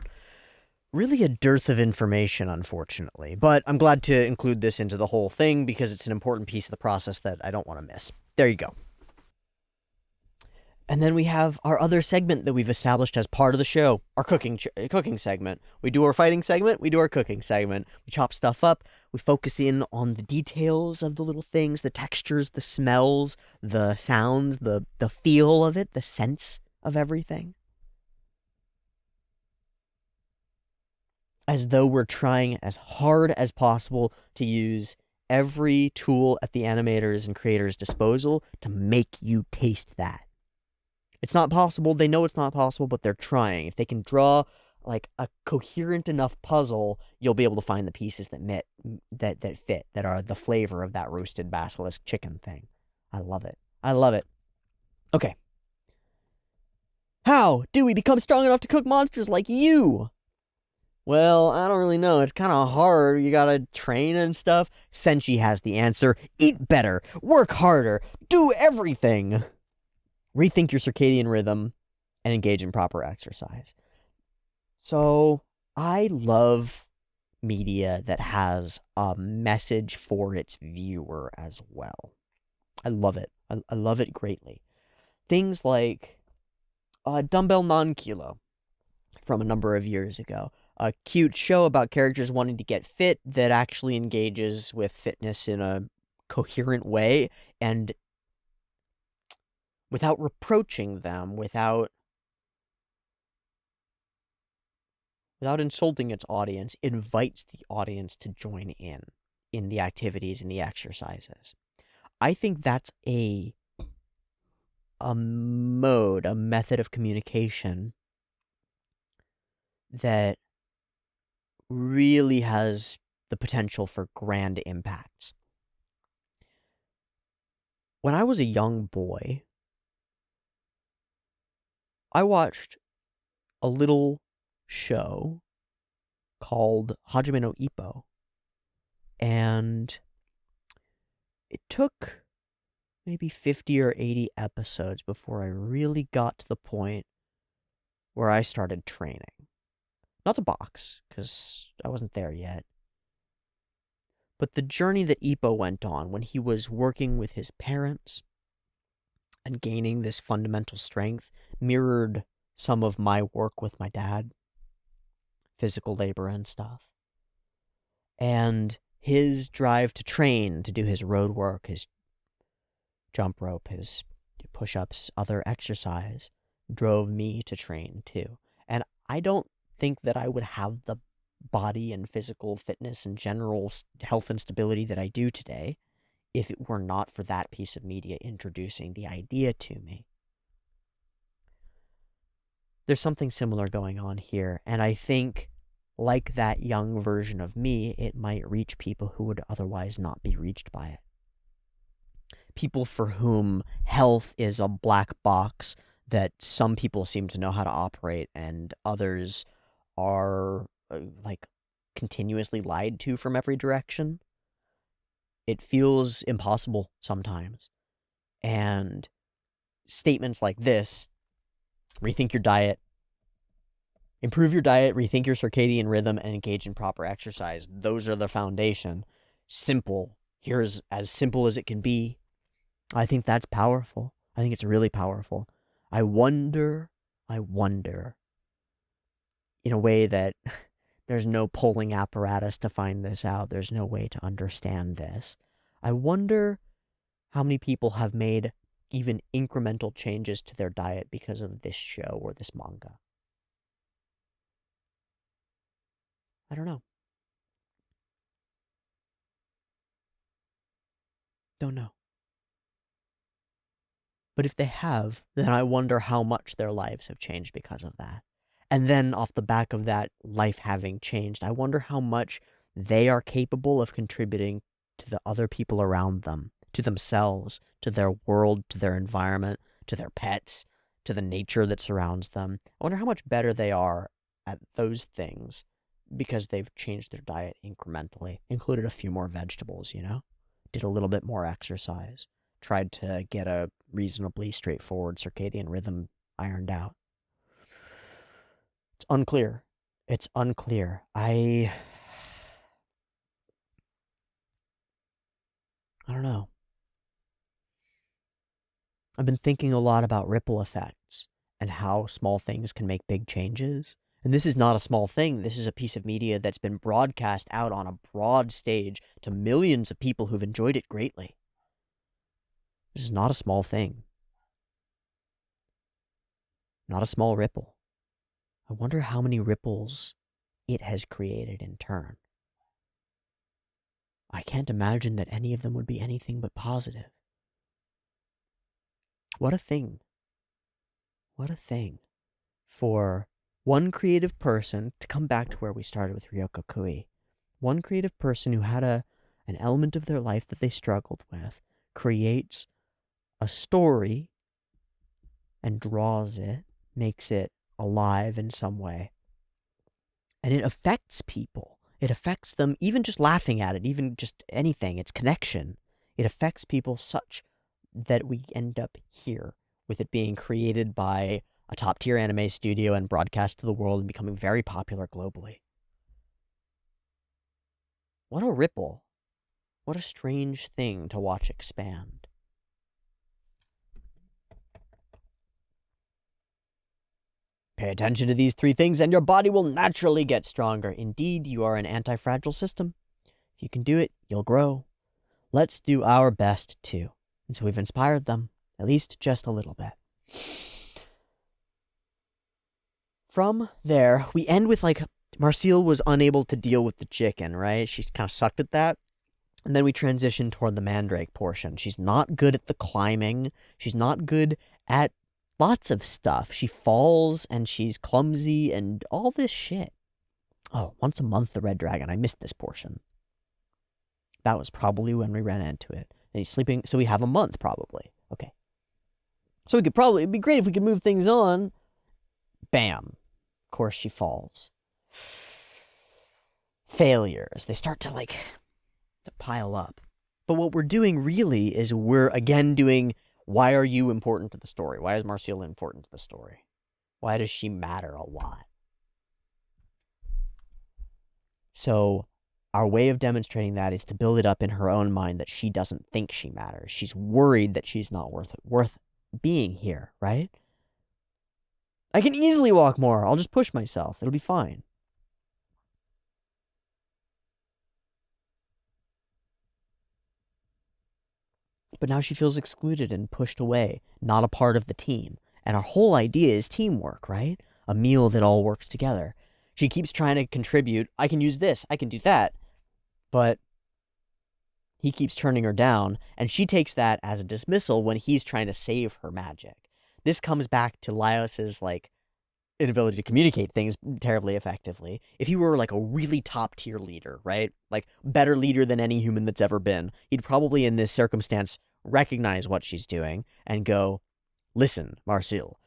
Really a dearth of information, unfortunately, but I'm glad to include this into the whole thing because it's an important piece of the process that I don't want to miss. There you go. And then we have our other segment that we've established as part of the show, our cooking segment. We do our fighting segment, we do our cooking segment. We chop stuff up, we focus in on the details of the little things, the textures, the smells, the sounds, the feel of it, the sense of everything. As though we're trying as hard as possible to use every tool at the animators and creators' disposal to make you taste that. It's not possible. They know it's not possible, but they're trying. If they can draw like a coherent enough puzzle, you'll be able to find the pieces that fit, that are the flavor of that roasted basilisk chicken thing. I love it. I love it. Okay. How do we become strong enough to cook monsters like you? Well, I don't really know. It's kind of hard. You gotta train and stuff. Senshi has the answer. Eat better. Work harder. Do everything. Rethink your circadian rhythm, and engage in proper exercise. So, I love media that has a message for its viewer as well. I love it. I love it greatly. Things like Dumbbell Non-Kilo from a number of years ago. A cute show about characters wanting to get fit that actually engages with fitness in a coherent way and without reproaching them, without insulting its audience, invites the audience to join in the activities and the exercises. I think that's a method of communication that really has the potential for grand impacts. When I was a young boy, I watched a little show called Hajime no Ippo, and it took maybe 50 or 80 episodes before I really got to the point where I started training. Not to box, because I wasn't there yet, but the journey that Ippo went on when he was working with his parents and gaining this fundamental strength mirrored some of my work with my dad, physical labor and stuff. And his drive to train, to do his road work, his jump rope, his push-ups, other exercise, drove me to train too. And I don't think that I would have the body and physical fitness and general health and stability that I do today if it were not for that piece of media introducing the idea to me. There's something similar going on here, and I think, like that young version of me, it might reach people who would otherwise not be reached by it. People for whom health is a black box that some people seem to know how to operate and others are continuously lied to from every direction. It feels impossible sometimes. And statements like this, rethink your diet, improve your diet, rethink your circadian rhythm, and engage in proper exercise. Those are the foundation. Simple. Here's as simple as it can be. I think that's powerful. I think it's really powerful. I wonder, in a way that there's no polling apparatus to find this out. There's no way to understand this. I wonder how many people have made even incremental changes to their diet because of this show or this manga. I don't know. Don't know. But if they have, then I wonder how much their lives have changed because of that. And then off the back of that life having changed, I wonder how much they are capable of contributing to the other people around them, to themselves, to their world, to their environment, to their pets, to the nature that surrounds them. I wonder how much better they are at those things because they've changed their diet incrementally, included a few more vegetables, did a little bit more exercise, tried to get a reasonably straightforward circadian rhythm ironed out. It's unclear. I don't know. I've been thinking a lot about ripple effects and how small things can make big changes. And this is not a small thing. This is a piece of media that's been broadcast out on a broad stage to millions of people who've enjoyed it greatly. This is not a small thing. Not a small ripple. I wonder how many ripples it has created in turn. I can't imagine that any of them would be anything but positive. What a thing. What a thing for one creative person, to come back to where we started with Ryoko Kui, one creative person who had an element of their life that they struggled with, creates a story and draws it, makes it alive in some way. And it affects people. It affects them, even just laughing at it, even just anything, its connection. It affects people such that we end up here with it being created by a top-tier anime studio and broadcast to the world and becoming very popular globally. What a ripple. What a strange thing to watch expand. Pay attention to these 3 things and your body will naturally get stronger. Indeed, you are an anti-fragile system. If you can do it, you'll grow. Let's do our best too. And so we've inspired them, at least just a little bit. From there, we end with Marcille was unable to deal with the chicken, right? She kind of sucked at that. And then we transition toward the Mandrake portion. She's not good at the climbing. She's not good at lots of stuff. She falls and she's clumsy and all this shit. Oh, once a month, the red dragon. I missed this portion. That was probably when we ran into it. And he's sleeping, so we have a month probably. Okay. So it'd be great if we could move things on. Bam. Of course she falls. Failures. They start to pile up. But what we're doing really is we're again doing, why are you important to the story? Why is Marcille important to the story? Why does she matter a lot? So our way of demonstrating that is to build it up in her own mind that she doesn't think she matters. She's worried that she's not worth being here, right? I can easily walk more. I'll just push myself. It'll be fine. But now she feels excluded and pushed away, not a part of the team. And our whole idea is teamwork, right? A meal that all works together. She keeps trying to contribute. I can use this. I can do that. But he keeps turning her down, and she takes that as a dismissal when he's trying to save her magic. This comes back to Laios's, inability to communicate things terribly effectively. If he were, a really top-tier leader, right? Better leader than any human that's ever been, he'd probably, in this circumstance, recognize what she's doing and go, listen, Marcille,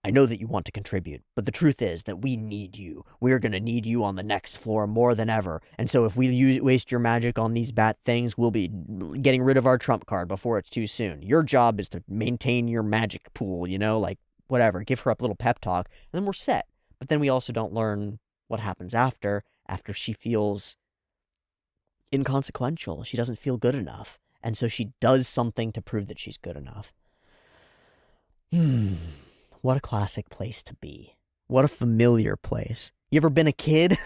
I know that you want to contribute, but the truth is that we need you. We're going to need you on the next floor more than ever. And so if we waste your magic on these bad things, we'll be getting rid of our trump card before it's too soon. Your job is to maintain your magic pool, whatever. Give her a little pep talk, and then we're set. But then we also don't learn what happens after she feels inconsequential. She doesn't feel good enough. And so she does something to prove that she's good enough. What a classic place to be. What a familiar place. You ever been a kid?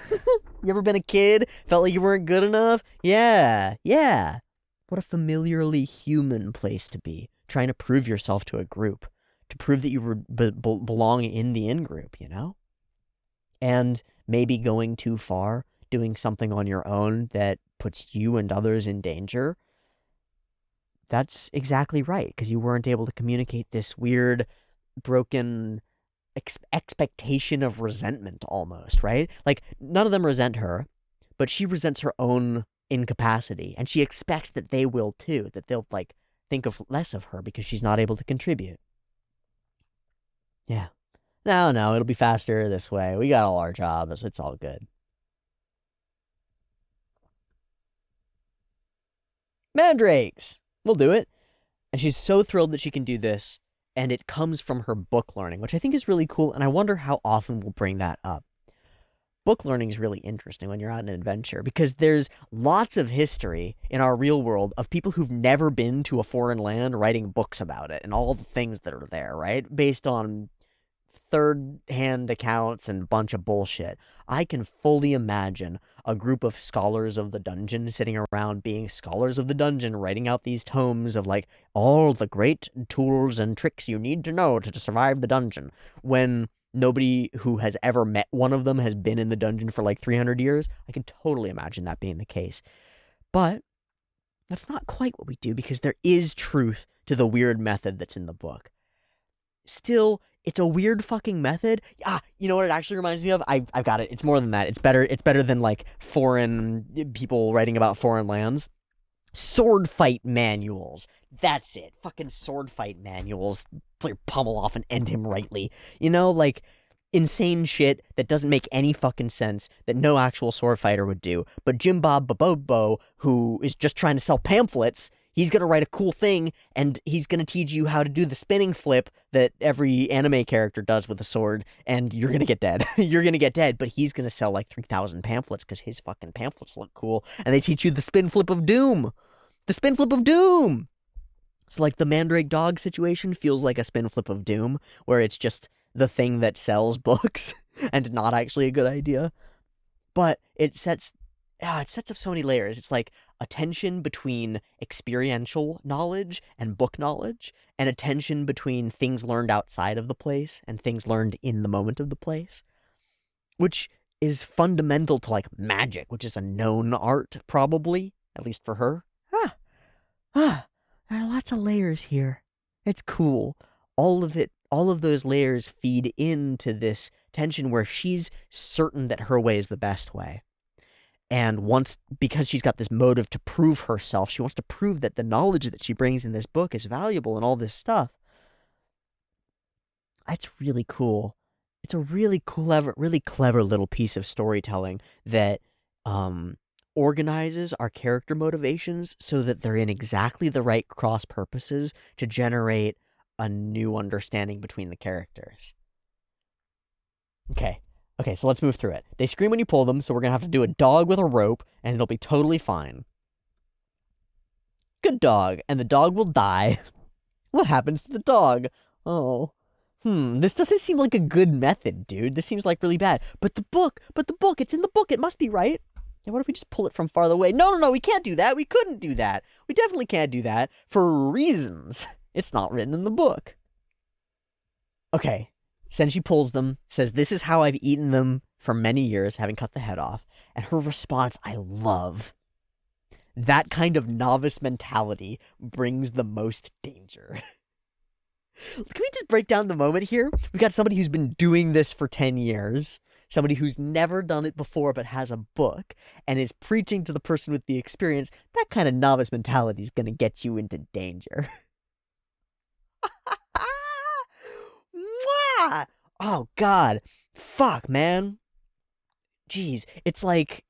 You ever been a kid? Felt like you weren't good enough? Yeah. What a familiarly human place to be. Trying to prove yourself to a group. To prove that you belong in the in-group, And maybe going too far, doing something on your own that puts you and others in danger. That's exactly right, because you weren't able to communicate this weird, broken expectation of resentment almost, right? None of them resent her, but she resents her own incapacity, and she expects that they will too, that they'll, think of less of her because she's not able to contribute. Yeah. No, it'll be faster this way. We got all our jobs. It's all good. Mandrakes! We'll do it. And she's so thrilled that she can do this, and it comes from her book learning, which I think is really cool, and I wonder how often we'll bring that up. Book learning is really interesting when you're on an adventure, because there's lots of history in our real world of people who've never been to a foreign land writing books about it, and all the things that are there, right? Based on third-hand accounts and a bunch of bullshit. I can fully imagine a group of scholars of the dungeon sitting around being scholars of the dungeon, writing out these tomes of all the great tools and tricks you need to know to survive the dungeon, when nobody who has ever met one of them has been in the dungeon for 300 years. I can totally imagine that being the case. But that's not quite what we do, because there is truth to the weird method that's in the book. Still, it's a weird fucking method. You know what it actually reminds me of? I've got it. It's more than that. It's better than foreign people writing about foreign lands. Sword fight manuals. That's it. Fucking sword fight manuals. Play your pummel off and end him rightly. Insane shit that doesn't make any fucking sense, that no actual sword fighter would do. But Jim Bob Bobo, who is just trying to sell pamphlets, He's going to write a cool thing, and he's going to teach you how to do the spinning flip that every anime character does with a sword, and you're going to get dead. You're going to get dead, but he's going to sell like 3,000 pamphlets because his fucking pamphlets look cool, and they teach you the spin flip of doom. The spin flip of doom! So, like, the Mandrake dog situation feels like a spin flip of doom, where it's just the thing that sells books, and not actually a good idea. But it sets up so many layers. It's like a tension between experiential knowledge and book knowledge, and a tension between things learned outside of the place and things learned in the moment of the place, which is fundamental to, like, magic, which is a known art, probably, at least for her. There are lots of layers here. It's cool. All of those layers feed into this tension where she's certain that her way is the best way. And because she's got this motive to prove herself, she wants to prove that the knowledge that she brings in this book is valuable and all this stuff. It's really cool. It's a really clever little piece of storytelling that organizes our character motivations so that they're in exactly the right cross purposes to generate a new understanding between the characters. Okay, so let's move through it. They scream when you pull them, so we're going to have to do a dog with a rope, and it'll be totally fine. Good dog, and the dog will die. What happens to the dog? Oh. This doesn't seem like a good method, dude. This seems like really bad. But the book, it's in the book. It must be right. Yeah, what if we just pull it from farther away? No, we can't do that. We couldn't do that. We definitely can't do that for reasons. It's not written in the book. Okay, Senshi pulls them, says, "This is how I've eaten them for many years, having cut the head off." And her response, I love. That kind of novice mentality brings the most danger. Can we just break down the moment here? We got somebody who's been doing this for 10 years. Somebody who's never done it before but has a book and is preaching to the person with the experience. That kind of novice mentality is going to get you into danger. Oh, God. Fuck, man. Jeez. It's like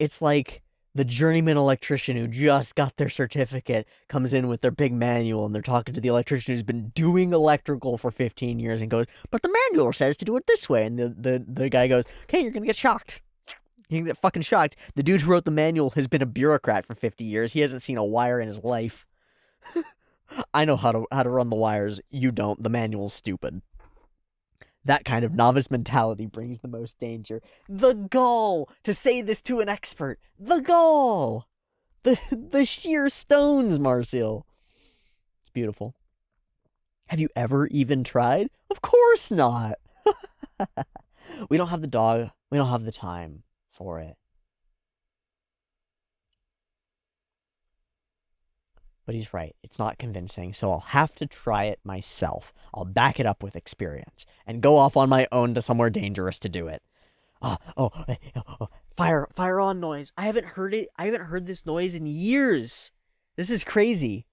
the journeyman electrician who just got their certificate comes in with their big manual, and they're talking to the electrician who's been doing electrical for 15 years and goes, "But the manual says to do it this way." And the guy goes, "Okay, you're going to get shocked. You're going to get fucking shocked. The dude who wrote the manual has been a bureaucrat for 50 years. He hasn't seen a wire in his life." I know how to run the wires. You don't. The manual's stupid. That kind of novice mentality brings the most danger. The gall to say this to an expert. The gall. The sheer stones, Marcille. It's beautiful. Have you ever even tried? Of course not. We don't have the dog. We don't have the time for it. But he's right. It's not convincing, so I'll have to try it myself. I'll back it up with experience and go off on my own to somewhere dangerous to do it. Fire on noise. I haven't heard it. I haven't heard this noise in years. This is crazy.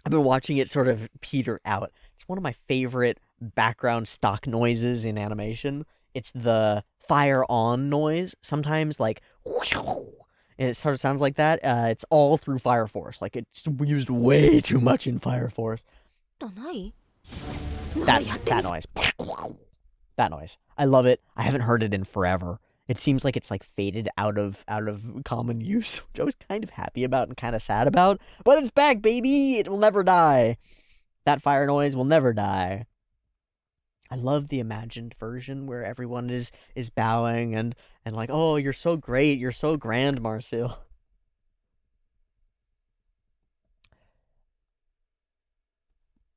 I've been watching it sort of peter out. It's one of my favorite background stock noises in animation. It's the fire on noise. Sometimes like it sort of sounds like that. It's all through Fire Force. Like, it's used way too much in Fire Force. That noise. That noise. I love it. I haven't heard it in forever. It seems like it's like faded out of common use, which I was kind of happy about and kind of sad about. But it's back, baby. It will never die. That fire noise will never die. I love the imagined version where everyone is bowing and like, "Oh, you're so great, you're so grand, Marcille."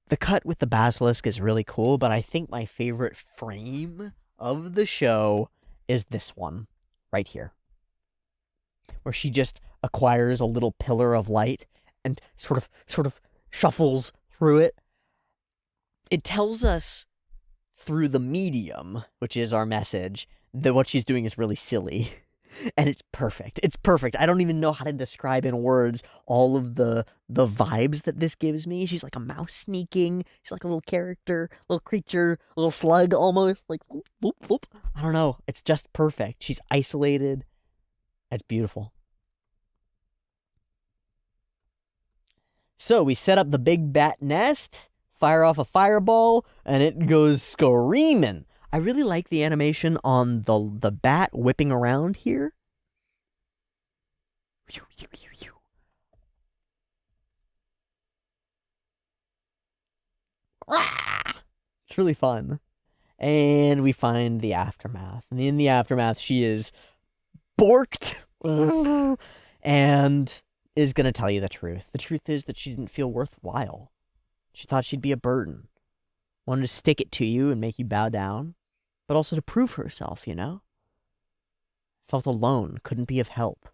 The cut with the basilisk is really cool, but I think my favorite frame of the show is this one right here, where she just acquires a little pillar of light and sort of shuffles through it. It tells us through the medium, which is our message, that what she's doing is really silly. And it's perfect. It's perfect. I don't even know how to describe in words all of the vibes that this gives me. She's like a mouse sneaking. She's like a little character, little creature, a little slug almost. Like, whoop, whoop, whoop. I don't know. It's just perfect. She's isolated. It's beautiful. So we set up the big bat nest, fire off a fireball, and it goes screaming. I really like the animation on the bat whipping around here. It's really fun. And we find the aftermath. And in the aftermath, she is borked and is going to tell you the truth. The truth is that she didn't feel worthwhile. She thought she'd be a burden. Wanted to stick it to you and make you bow down, but also to prove herself, you know? Felt alone, couldn't be of help.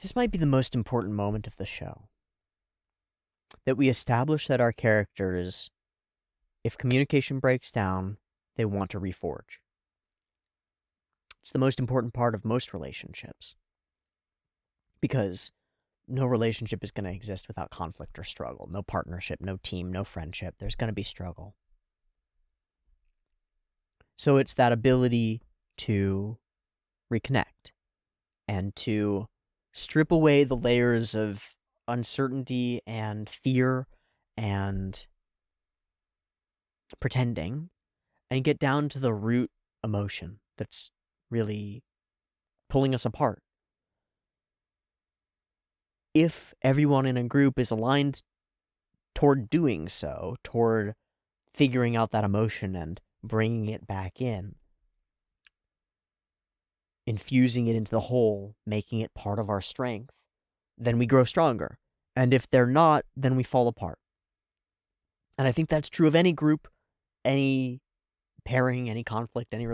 This might be the most important moment of the show. That we establish that our characters, if communication breaks down, they want to reforge. It's the most important part of most relationships. Because no relationship is going to exist without conflict or struggle. No partnership, no team, no friendship. There's going to be struggle. So it's that ability to reconnect and to strip away the layers of uncertainty and fear and pretending and get down to the root emotion that's really pulling us apart. If everyone in a group is aligned toward doing so, toward figuring out that emotion and bringing it back in, infusing it into the whole, making it part of our strength, then we grow stronger. And if they're not, then we fall apart. And I think that's true of any group, any pairing, any conflict, any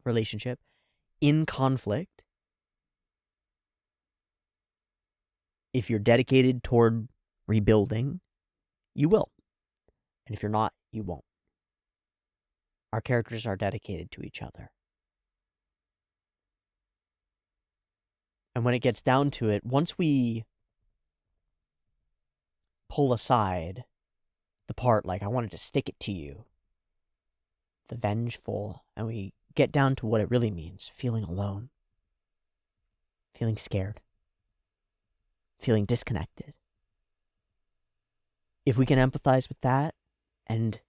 relationship. In conflict, if you're dedicated toward rebuilding, you will. And if you're not, you won't. Our characters are dedicated to each other. And when it gets down to it, once we pull aside the part like, I wanted to stick it to you, the vengeful, and we get down to what it really means, feeling alone, feeling scared, feeling disconnected. If we can empathize with that and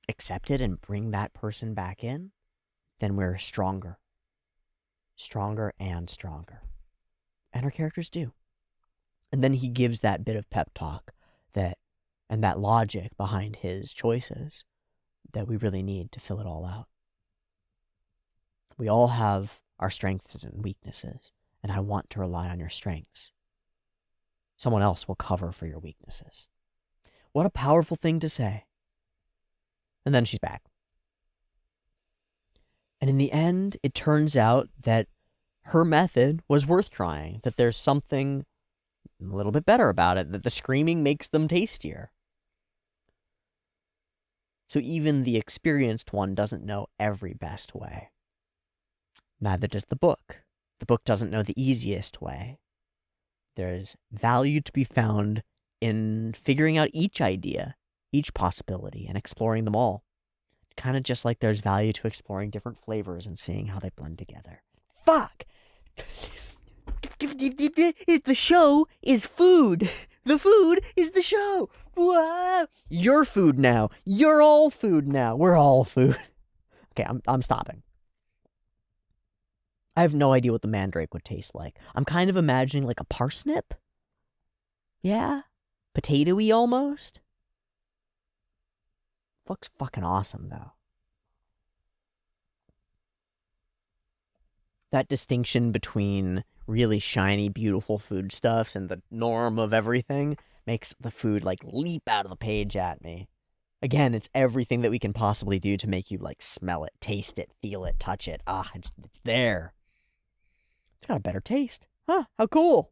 accept it and bring that person back in, then we're stronger. Stronger and stronger. And our characters do. And then he gives that bit of pep talk and that logic behind his choices that we really need to fill it all out. We all have our strengths and weaknesses, and I want to rely on your strengths. Someone else will cover for your weaknesses. What a powerful thing to say. And then she's back. And in the end, it turns out that her method was worth trying, that there's something a little bit better about it, that the screaming makes them tastier. So even the experienced one doesn't know every best way. Neither does the book. The book doesn't know the easiest way. There's value to be found in figuring out each idea, each possibility, and exploring them all. Kind of just like there's value to exploring different flavors and seeing how they blend together. Fuck! The show is food. The food is the show. Wow. You're food now. You're all food now. We're all food. Okay, I'm stopping. I have no idea what the mandrake would taste like. I'm kind of imagining like a parsnip. Yeah? Potato-y almost. Looks fucking awesome, though. That distinction between really shiny, beautiful foodstuffs and the norm of everything makes the food, like, leap out of the page at me. Again, it's everything that we can possibly do to make you, like, smell it, taste it, feel it, touch it. Ah, it's there. It's got a better taste. Huh, how cool.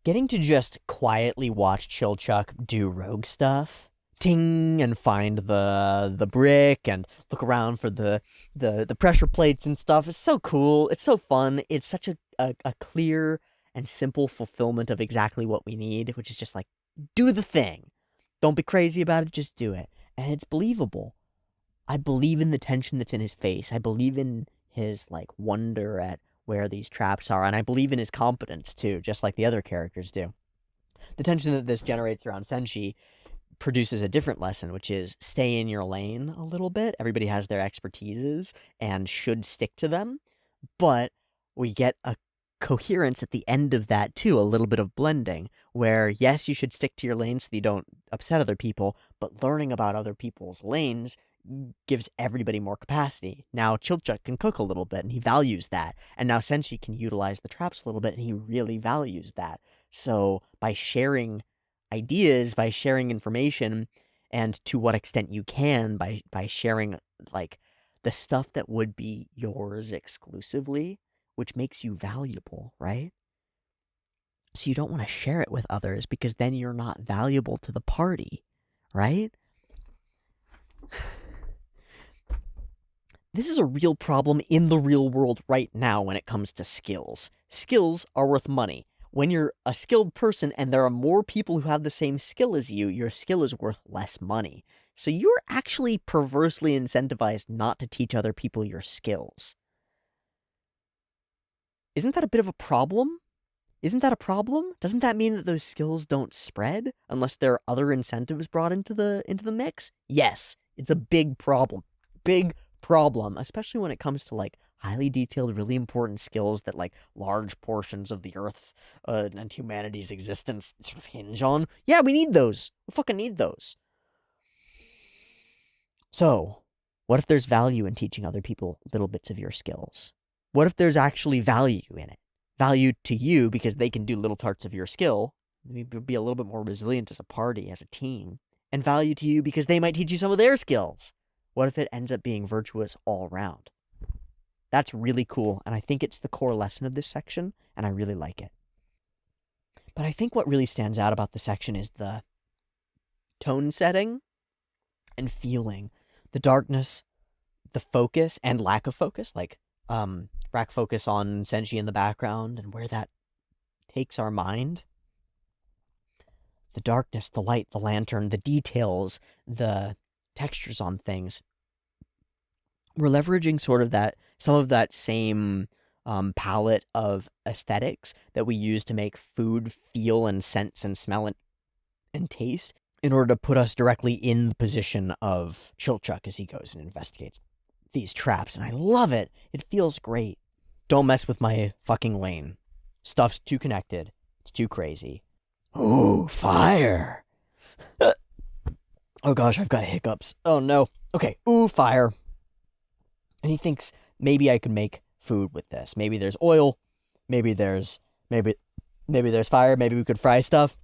Getting to just quietly watch Chilchuck do rogue stuff, ting, and find the brick and look around for the pressure plates and stuff is so cool. It's so fun. It's such a clear and simple fulfillment of exactly what we need, which is just like, do the thing. Don't be crazy about it, just do it. And it's believable. I believe in the tension that's in his face. I believe in his, like, wonder at where these traps are, and I believe in his competence, too, just like the other characters do. The tension that this generates around Senshi produces a different lesson, which is stay in your lane a little bit. Everybody has their expertises and should stick to them, but we get a coherence at the end of that too, a little bit of blending, where yes, you should stick to your lane so that you don't upset other people, but learning about other people's lanes gives everybody more capacity. Now Chilchuck can cook a little bit, and he values that, and now Senshi can utilize the traps a little bit, and he really values that. So by sharing ideas, by sharing information, and to what extent you can, by sharing, like, the stuff that would be yours exclusively, which makes you valuable, right? So you don't want to share it with others because then you're not valuable to the party, right? This is a real problem in the real world right now when it comes to skills. Skills are worth money. When you're a skilled person and there are more people who have the same skill as you, your skill is worth less money. So you're actually perversely incentivized not to teach other people your skills. Isn't that a bit of a problem? Isn't that a problem? Doesn't that mean that those skills don't spread unless there are other incentives brought into the mix? Yes, it's a big problem. Big problem, especially when it comes to, like, highly detailed, really important skills that, like, large portions of the Earth's and humanity's existence sort of hinge on. Yeah, we need those. We fucking need those. So, what if there's value in teaching other people little bits of your skills? What if there's actually value in it? Value to you because they can do little parts of your skill, maybe be a little bit more resilient as a party, as a team, and value to you because they might teach you some of their skills. What if it ends up being virtuous all around? That's really cool, and I think it's the core lesson of this section, and I really like it. But I think what really stands out about the section is the tone setting and feeling, the darkness, the focus and lack of focus, like rack focus on Senshi in the background and where that takes our mind. The darkness, the light, the lantern, the details, the textures on things. We're leveraging sort of some of that same palette of aesthetics that we use to make food feel and sense and smell and taste in order to put us directly in the position of Chilchuck as he goes and investigates these traps, and I love it. It feels great. Don't mess with my fucking lane. Stuff's too connected. It's too crazy. Ooh, fire. Oh gosh, I've got hiccups. Oh no. Okay, ooh, fire. And he thinks maybe I could make food with this. Maybe there's oil. Maybe there's fire. Maybe we could fry stuff.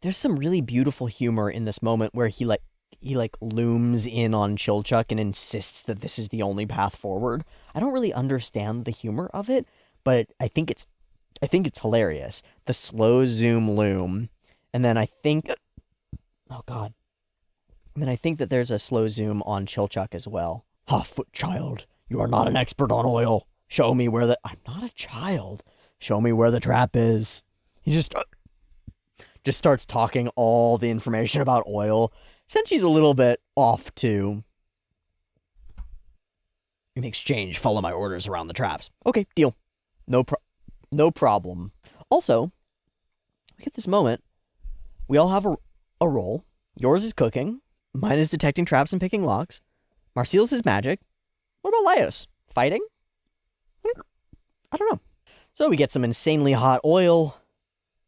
There's some really beautiful humor in this moment where he looms in on Chilchuck and insists that this is the only path forward. I don't really understand the humor of it, but I think it's hilarious. The slow zoom loom, and then I think, oh god, and then I think that there's a slow zoom on Chilchuck as well. Ha, foot child, you are not an expert on oil. Show me where I'm not a child. Show me where the trap is. He just starts talking all the information about oil. Senshi's a little bit off too. In exchange, follow my orders around the traps. Okay, deal. No problem. Also, we get this moment. We all have a role. Yours is cooking. Mine is detecting traps and picking locks. Marcille's is magic. What about Laios? Fighting? I don't know. So we get some insanely hot oil.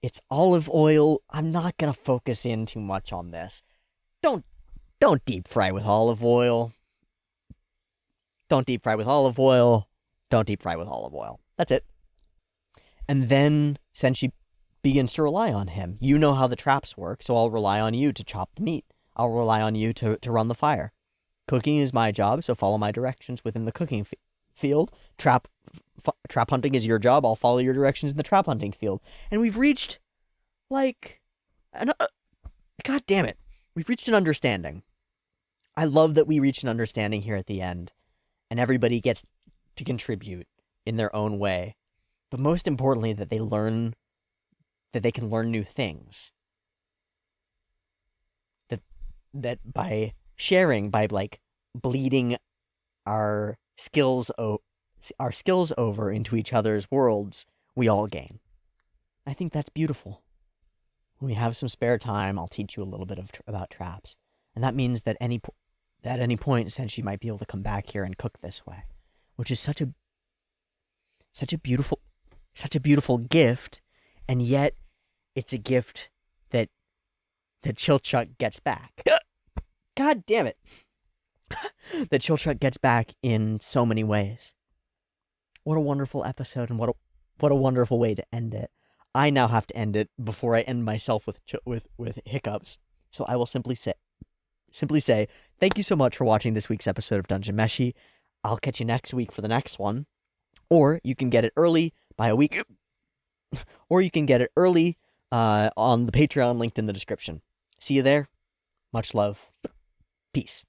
It's olive oil. I'm not going to focus in too much on this. Don't deep fry with olive oil. Don't deep fry with olive oil. Don't deep fry with olive oil. That's it. And then Senshi begins to rely on him. You know how the traps work, so I'll rely on you to chop the meat. I'll rely on you to run the fire. Cooking is my job, so follow my directions within the cooking field. Trap hunting is your job. I'll follow your directions in the trap hunting field. And we've reached, God damn it. We've reached an understanding. I love that we reached an understanding here at the end, and everybody gets to contribute in their own way. But most importantly, that they can learn new things. That by sharing, by bleeding our skills over into each other's worlds, we all gain. I think that's beautiful. When we have some spare time, I'll teach you a little bit about traps, and that means that at any point, Senshi might be able to come back here and cook this way, which is such a beautiful gift, and yet it's a gift that Chilchuck gets back. God damn it! That Chilchuck gets back in so many ways. What a wonderful episode, and what a wonderful way to end it. I now have to end it before I end myself with hiccups. So I will simply say, thank you so much for watching this week's episode of Dungeon Meshi. I'll catch you next week for the next one, or you can get it early by a week, or you can get it early on the Patreon linked in the description. See you there. Much love. Peace.